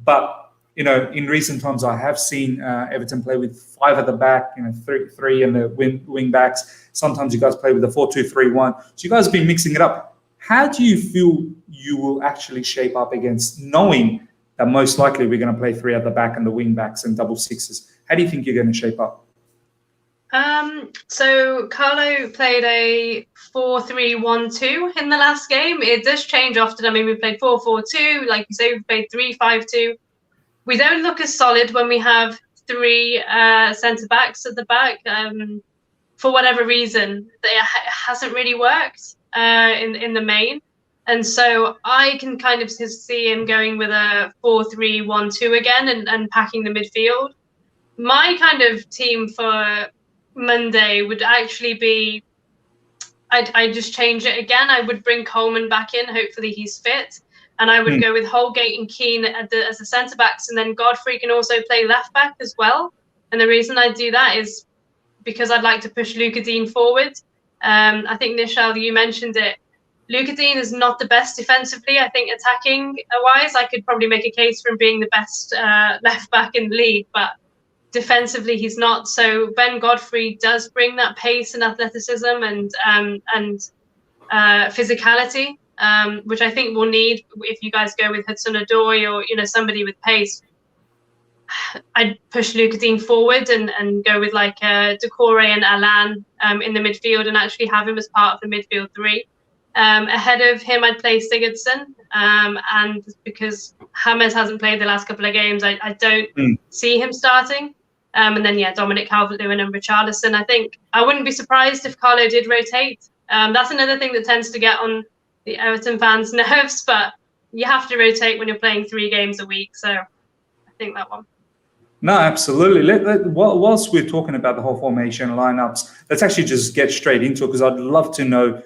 But, in recent times, I have seen Everton play with 5 at the back, 3 and the wing backs. Sometimes you guys play with the 4-2-3-1. So you guys have been mixing it up. How do you feel you will actually shape up against knowing that most likely we're going to play 3 at the back and the wing backs and double sixes? How do you think you're going to shape up? So Carlo played a 4-3-1-2 in the last game. It does change often. I mean, we played 4-4-2. Like you say, we played 3-5-2. We don't look as solid when we have 3 centre-backs at the back. For whatever reason, it hasn't really worked in the main. And so I can kind of see him going with a 4-3-1-2 again and packing the midfield. My kind of team for Monday would actually be, I'd just change it again. I would bring Coleman back in. Hopefully he's fit. And I would go with Holgate and Keane as the centre-backs. And then Godfrey can also play left-back as well. And the reason I do that is because I'd like to push Luca Digne forward. I think, Nishal, you mentioned it. Luca Digne is not the best defensively. I think attacking-wise, I could probably make a case for him being the best left-back in the league. But defensively, he's not. So Ben Godfrey does bring that pace and athleticism and physicality, which I think we'll need if you guys go with Hudson-Odoi or somebody with pace. I'd push Luca Digne forward and go with like Decore and Alan in the midfield and actually have him as part of the midfield 3. Ahead of him, I'd play Sigurdsson, and because James hasn't played the last couple of games, I don't see him starting. And then, Dominic Calvert-Lewin and Richarlison. I think I wouldn't be surprised if Carlo did rotate. That's another thing that tends to get on the Everton fans' nerves, but you have to rotate when you're playing 3 games a week. So I think that one. No, absolutely. Whilst we're talking about the whole formation lineups, let's actually just get straight into it because I'd love to know,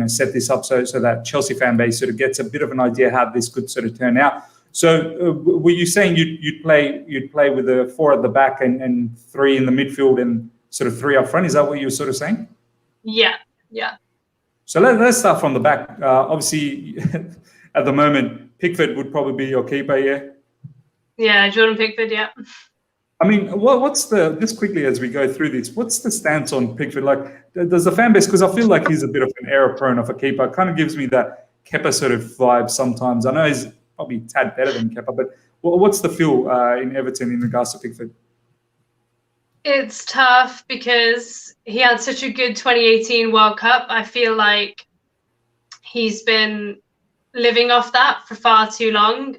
set this up so that Chelsea fan base sort of gets a bit of an idea how this could sort of turn out. So, were you saying you'd play with the 4 at the back and 3 in the midfield and sort of 3 up front? Is that what you were sort of saying? Yeah. So let's start from the back. Obviously, at the moment, Pickford would probably be your keeper, yeah? Yeah, Jordan Pickford, yeah. I mean, what's just quickly as we go through this, what's the stance on Pickford? Like, does the fan base, because I feel like he's a bit of an error-prone of a keeper, kind of gives me that Kepa sort of vibe sometimes. I know he's probably a tad better than Kepa, but what's the feel in Everton in regards to Pickford? It's tough because he had such a good 2018 World Cup. I feel like he's been living off that for far too long.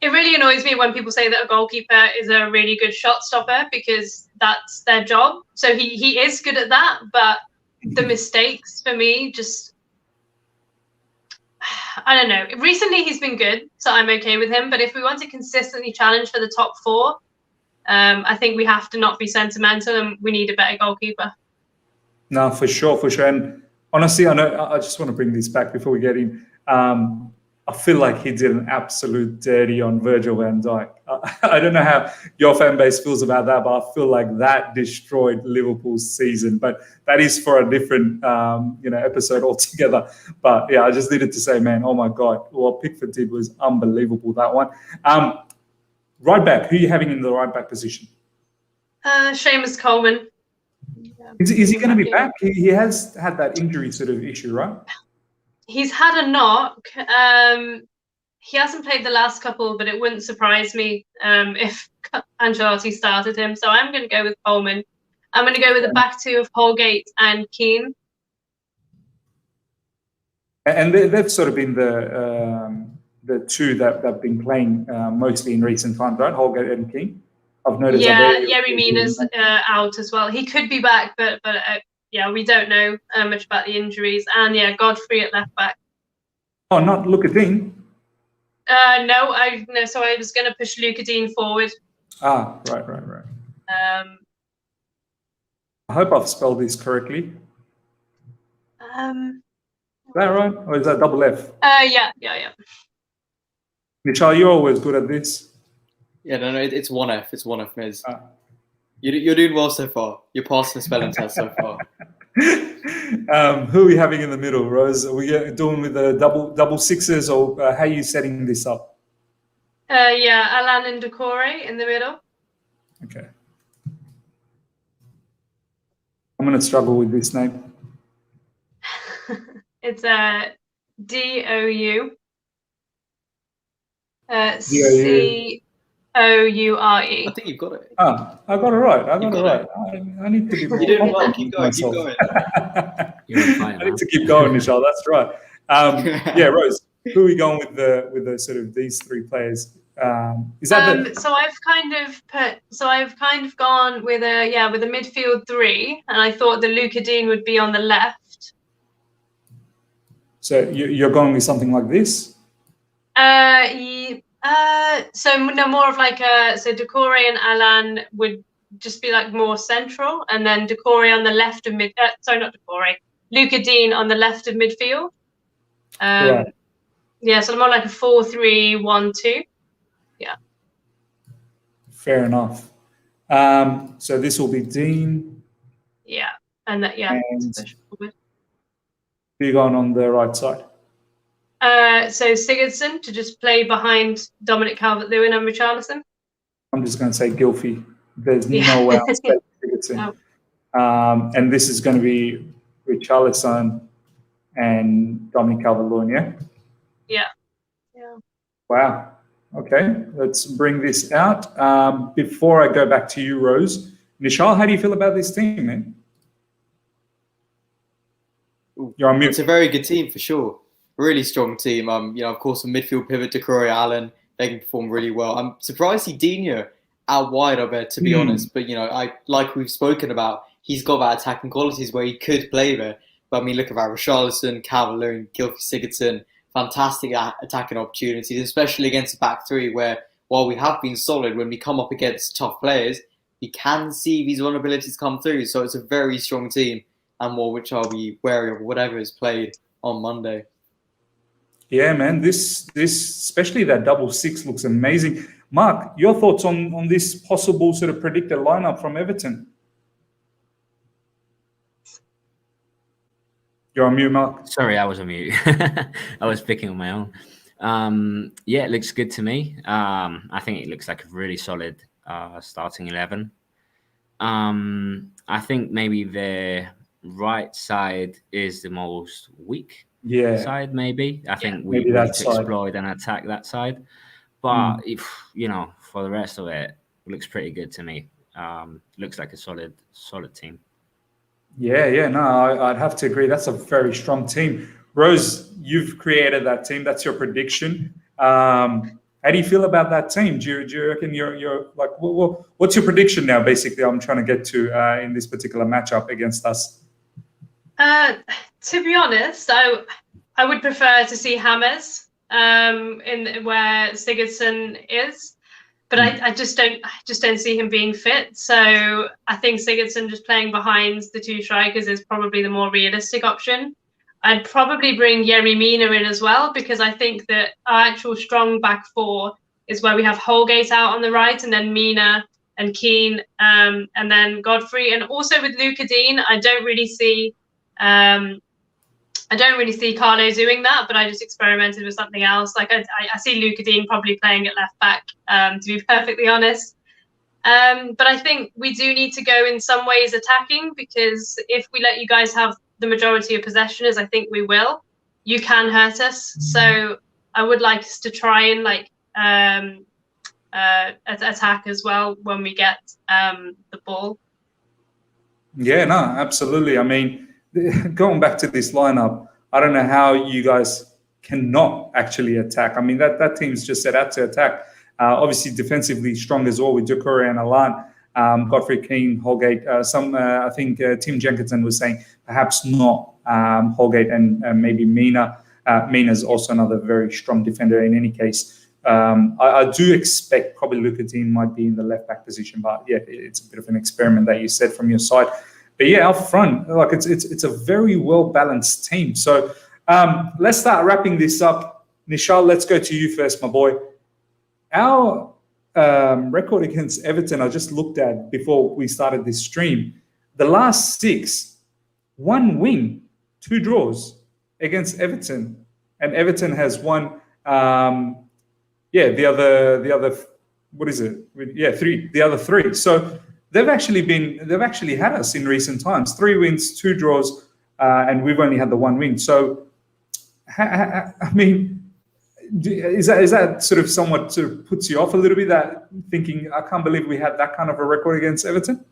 It really annoys me when people say that a goalkeeper is a really good shot stopper because that's their job. So he is good at that, but the mistakes for me just, I don't know. Recently he's been good, so I'm okay with him. But if we want to consistently challenge for the top 4, I think we have to not be sentimental and we need a better goalkeeper. No, for sure. And honestly, I just want to bring this back before we get in. I feel like he did an absolute dirty on Virgil van Dijk. I don't know how your fan base feels about that, but I feel like that destroyed Liverpool's season. But that is for a different, episode altogether. But yeah, I just needed to say, man, oh my God, what Pickford did was unbelievable, that one. Right back, who are you having in the right back position? Seamus Coleman. Yeah. Is he going to be back? He has had that injury sort of issue, right? He's had a knock. He hasn't played the last couple, but it wouldn't surprise me if Ancelotti started him. So I'm going to go with Coleman. I'm going to go with the back 2 of Holgate and Keane. And they've sort of been the 2 that have been playing mostly in recent times, right? Holgate and Keane. I've noticed. Yeah, Yerry Mina's out as well. He could be back, but we don't know much about the injuries. And yeah, Godfrey at left back. Oh, not Digne? No. So I was going to push Digne forward. Ah, right. I hope I've spelled this correctly. Is that right? Or is that double F? Yeah. Michelle, you're always good at this. Yeah, no, it's 1F. It's 1F, Miz. You're doing well so far. You're passing the spelling test so far. Who are we having in the middle, Rose? Are we doing with the double sixes, or how are you setting this up? Alan and Decore in the middle. Okay. I'm going to struggle with this name. It's D-O-U. C-O-U-R-E. I think you've got it. I got it right. I need to be more. You did well. Keep going. I need to keep going, Michelle. That's right. Rose, who are we going with the sort of these 3 players? Is that So I've kind of gone with a midfield 3, and I thought the Digne would be on the left. So you're going with something like this? So no, more of like so Decore and Alan would just be like more central, and then Decore on the left of mid. Sorry, not Decore. Digne on the left of midfield. Right. Yeah, so more like a 4-3-1-2. Yeah. Fair enough. So this will be Digne. Yeah, and that And who you going on the right side? So Sigurdsson to just play behind Dominic Calvert-Lewin and Richarlison. I'm just going to say Gylfi. There's no way I'll say Sigurdsson. No. And this is going to be Richarlison and Dominic Calvert-Lewin, yeah? Yeah. Wow. Okay, let's bring this out. Before I go back to you, Rose, Nishal, how do you feel about this team, man? You're on mute. It's a very good team for sure. Really strong team. Of course, a midfield pivot, Decore, Allen, they can perform really well. I'm surprised to see Digne out wide, I bet, to be honest. But like we've spoken about, he's got that attacking qualities where he could play there. But I mean, look at that: Richarlison, Calvert-Lewin, Gylfi Sigurdsson, fantastic attacking opportunities, especially against the back 3, where while we have been solid, when we come up against tough players, you can see these vulnerabilities come through. So it's a very strong team, and one which I'll be wary of whatever is played on Monday. Yeah, man, this especially that double six looks amazing. Mark, your thoughts on this possible sort of predicted lineup from Everton? You're on mute, Mark. Sorry, I was on mute. I was picking on my own. Yeah, it looks good to me. I think it looks like a really solid starting 11. I think maybe the right side is the most weak side, maybe. I think we need to exploit and attack that side. But if, for the rest of it, it looks pretty good to me. Looks like a solid team. Yeah, no, I'd have to agree. That's a very strong team. Rose, you've created that team. That's your prediction. How do you feel about that team? Do you reckon you're like, what's your prediction now? Basically, I'm trying to get to in this particular matchup against us. To be honest, I would prefer to see James in where Sigurdsson is. But I just don't see him being fit. So I think Sigurdsson just playing behind the two strikers is probably the more realistic option. I'd probably bring Yerry Mina in as well, because I think that our actual strong back four is where we have Holgate out on the right, and then Mina and Keane, and then Godfrey. And also with Luca Digne, I don't really see Carlo doing that, but I just experimented with something else. Like I see Luca Digne probably playing at left back, to be perfectly honest. But I think we do need to go in some ways attacking, because if we let you guys have the majority of possession, as I think we will, you can hurt us. So I would like us to try and attack as well when we get the ball. Yeah, no, absolutely. I mean, going back to this lineup, I don't know how you guys cannot actually attack. I mean, that team's just set out to attack. Obviously, defensively strong as well with Doucouré and Allan, Godfrey, Keane, Holgate. I think Tim Jenkinson was saying perhaps not Holgate and maybe Mina. Mina's also another very strong defender in any case. I do expect probably Luca Digne might be in the left back position, but yeah, it's a bit of an experiment that you said from your side. But yeah, up front, like it's a very well balanced team. So let's start wrapping this up. Nishal, let's go to you first, my boy. Our record against Everton, I just looked at before we started this stream. The last 6, 1 win, 2 draws against Everton, and Everton has won. The other. What is it? Yeah, 3. The other 3. So. They've actually had us in recent times. 3 wins, 2 draws, and we've only had the 1 win. So, I mean, is that sort of somewhat sort of puts you off a little bit? That thinking, I can't believe we had that kind of a record against Everton.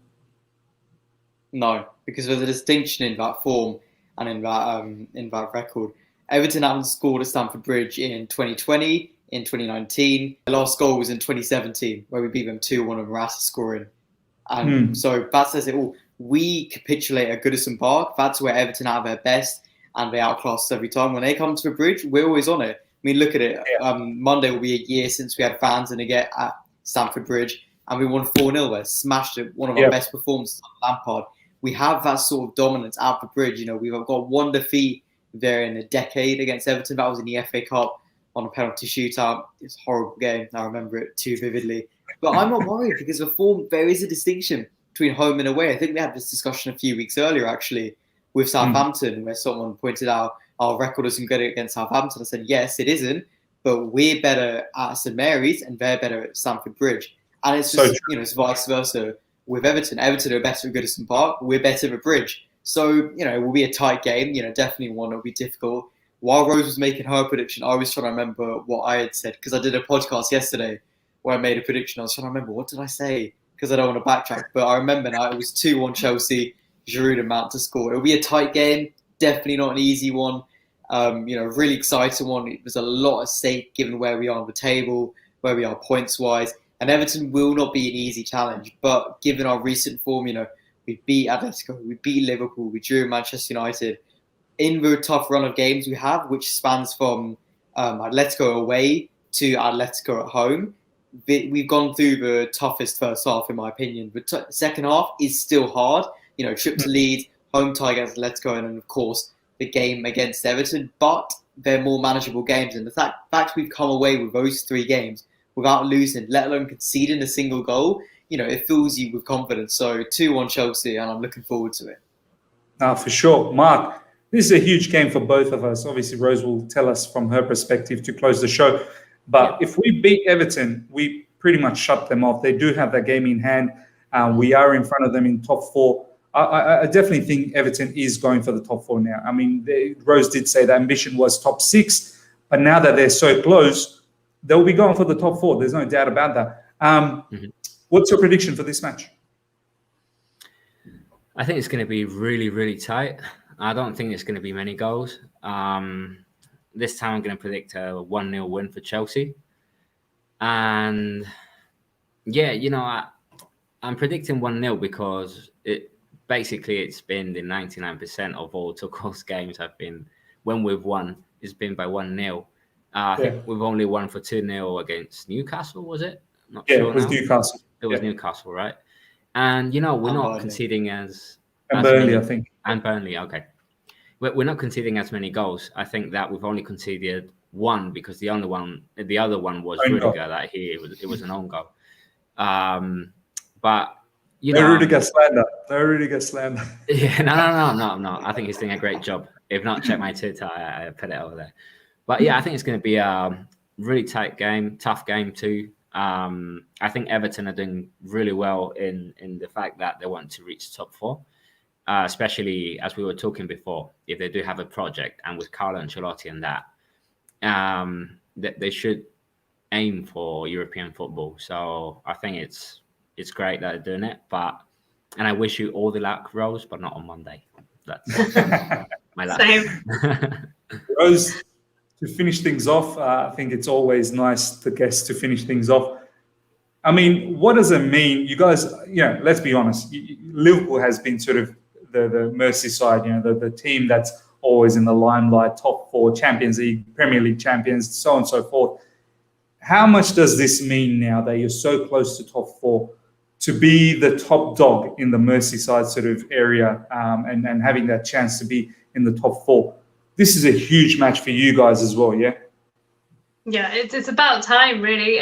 No, because there's a distinction in that form and in that record. Everton haven't scored at Stamford Bridge in 2020, in 2019. The last goal was in 2017, where we beat them 2-1 and Rasa scoring. And so that says it all. We capitulate at Goodison Park. That's where Everton are their best, and they outclass us every time. When they come to the bridge, we're always on it. I mean, look at it. Yeah. Monday will be a year since we had fans in again at Stamford Bridge, and we won 4-0 there. Smashed it. One of our best performances on Lampard. We have that sort of dominance at the bridge. We've got 1 defeat there in a decade against Everton. That was in the FA Cup on a penalty shootout. It's a horrible game. I remember it too vividly. But I'm not worried, because the form, there is a distinction between home and away. I think we had this discussion a few weeks earlier, actually, with Southampton, where someone pointed out our record isn't good against Southampton. I said, yes, it isn't, but we're better at St Mary's and they're better at Stamford Bridge. And it's just, it's vice versa with Everton. Everton are better at Goodison Park. We're better at Bridge. So, it will be a tight game. Definitely one that will be difficult. While Rose was making her prediction, I was trying to remember what I had said, because I did a podcast yesterday where I made a prediction. I was trying to remember, what did I say? Because I don't want to backtrack. But I remember now it was 2-1 Chelsea, Giroud and Mount to score. It'll be a tight game. Definitely not an easy one. Really exciting one. There's a lot at stake given where we are on the table, where we are points-wise. And Everton will not be an easy challenge. But given our recent form, we beat Atletico, we beat Liverpool, we drew Manchester United. In the tough run of games we have, which spans from Atletico away to Atletico at home, we've gone through the toughest first half, in my opinion. The second half is still hard. You know, trip to Leeds, home tie against Atletico, and of course the game against Everton. But they're more manageable games, and the fact we've come away with those 3 games without losing, let alone conceding a single goal, you know, it fills you with confidence. So 2-1 Chelsea, and I'm looking forward to it. For sure. Mark, this is a huge game for both of us. Obviously, Rose will tell us from her perspective to close the show. But if we beat Everton, we pretty much shut them off. They do have that game in hand. We are in front of them in top 4. I definitely think Everton is going for the top 4 now. I mean, Rose did say the ambition was top 6, but now that they're so close, they'll be going for the top 4. There's no doubt about that. What's your prediction for this match? I think it's going to be really, really tight. I don't think it's going to be many goals. This time I'm going to predict a 1-0 win for Chelsea. And yeah, you know, I'm predicting 1-0 because it's been the 99% of all Tuchel's games have been, when we've won, it's been by 1-0. I think we've only won for 2-0 against Newcastle, was it? Not sure it was now. Newcastle. It was Newcastle, right? And, you know, we're not conceding as Burnley, I think. And Burnley, okay. We're not conceding as many goals. I think that we've only conceded 1 because the other one was Rudiger. That it was an own goal. But you know, Rudiger slander. Rudiger slander. Yeah, no. I think he's doing a great job. If not, check my Twitter. I put it over there. But yeah, I think it's going to be a really tight game, tough game too. I think Everton are doing really well in the fact that they want to reach top 4. Especially as we were talking before, if they do have a project, and with Carlo Ancelotti and that they should aim for European football. So I think it's great that they're doing it. And I wish you all the luck, Rose, but not on Monday. That's my luck. Same. Rose, to finish things off, I think it's always nice the guests to finish things off. I mean, what does it mean? You guys, let's be honest. Liverpool has been sort of the Merseyside, the team that's always in the limelight, top 4, Champions League, Premier League champions, so on and so forth. How much does this mean now that you're so close to top 4 to be the top dog in the Merseyside sort of area and having that chance to be in the top 4? This is a huge match for you guys as well, yeah? Yeah, it's about time, really.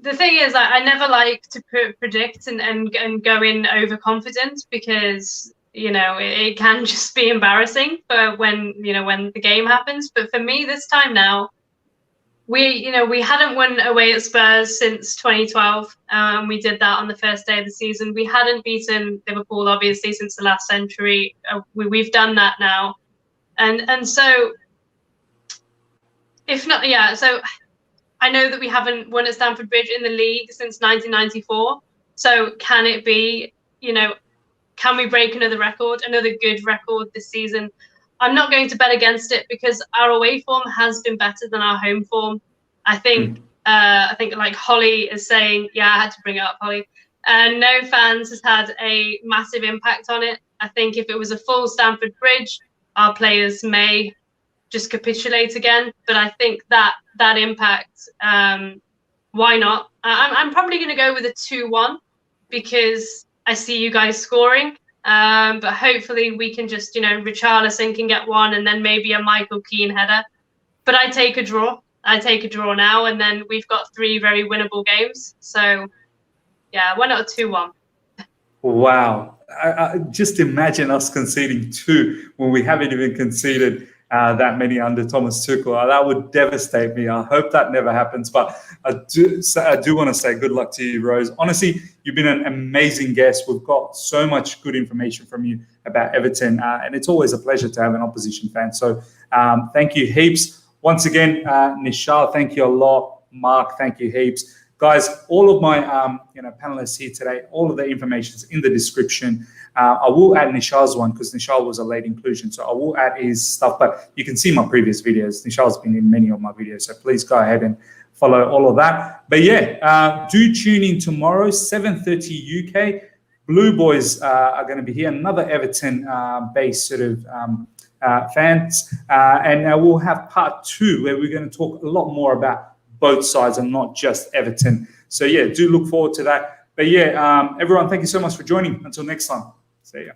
The thing is, I never like to predict and go in overconfident because it can just be embarrassing for when the game happens. But for me, this time now, we hadn't won away at Spurs since 2012. We did that on the first day of the season. We hadn't beaten Liverpool obviously since the last century. We've done that now, and so if not, so. I know that we haven't won at Stamford Bridge in the league since 1994. So can it be, can we break another good record this season? I'm not going to bet against it because our away form has been better than our home form. I think like Holly is saying, I had to bring it up, Holly. No fans has had a massive impact on it. I think if it was a full Stamford Bridge, our players may just capitulate again, but I think that impact, why not? I'm probably going to go with a 2-1 because I see you guys scoring, but hopefully we can just, Richarlison can get one and then maybe a Michael Keane header. But I take a draw now, and then we've got 3 very winnable games. So yeah, why not a 2-1? Wow. I just imagine us conceding 2 when we haven't even conceded that many under Thomas Tuchel. That would devastate me. I hope that never happens. But I do want to say good luck to you, Rose. Honestly, you've been an amazing guest. We've got so much good information from you about Everton, and it's always a pleasure to have an opposition fan. So thank you heaps. Once again, Nishal, thank you a lot. Mark, thank you heaps. Guys, all of my panelists here today, all of the information is in the description. I will add Nishal's one because Nishal was a late inclusion, so I will add his stuff. But you can see my previous videos. Nishal's been in many of my videos, so please go ahead and follow all of that. But yeah, do tune in tomorrow, 7:30 UK. Blue Boys are going to be here. Another Everton-based sort of fans. And we'll have part 2 where we're going to talk a lot more about both sides and not just Everton. So, yeah, do look forward to that. But, yeah, everyone, thank you so much for joining. Until next time, see ya.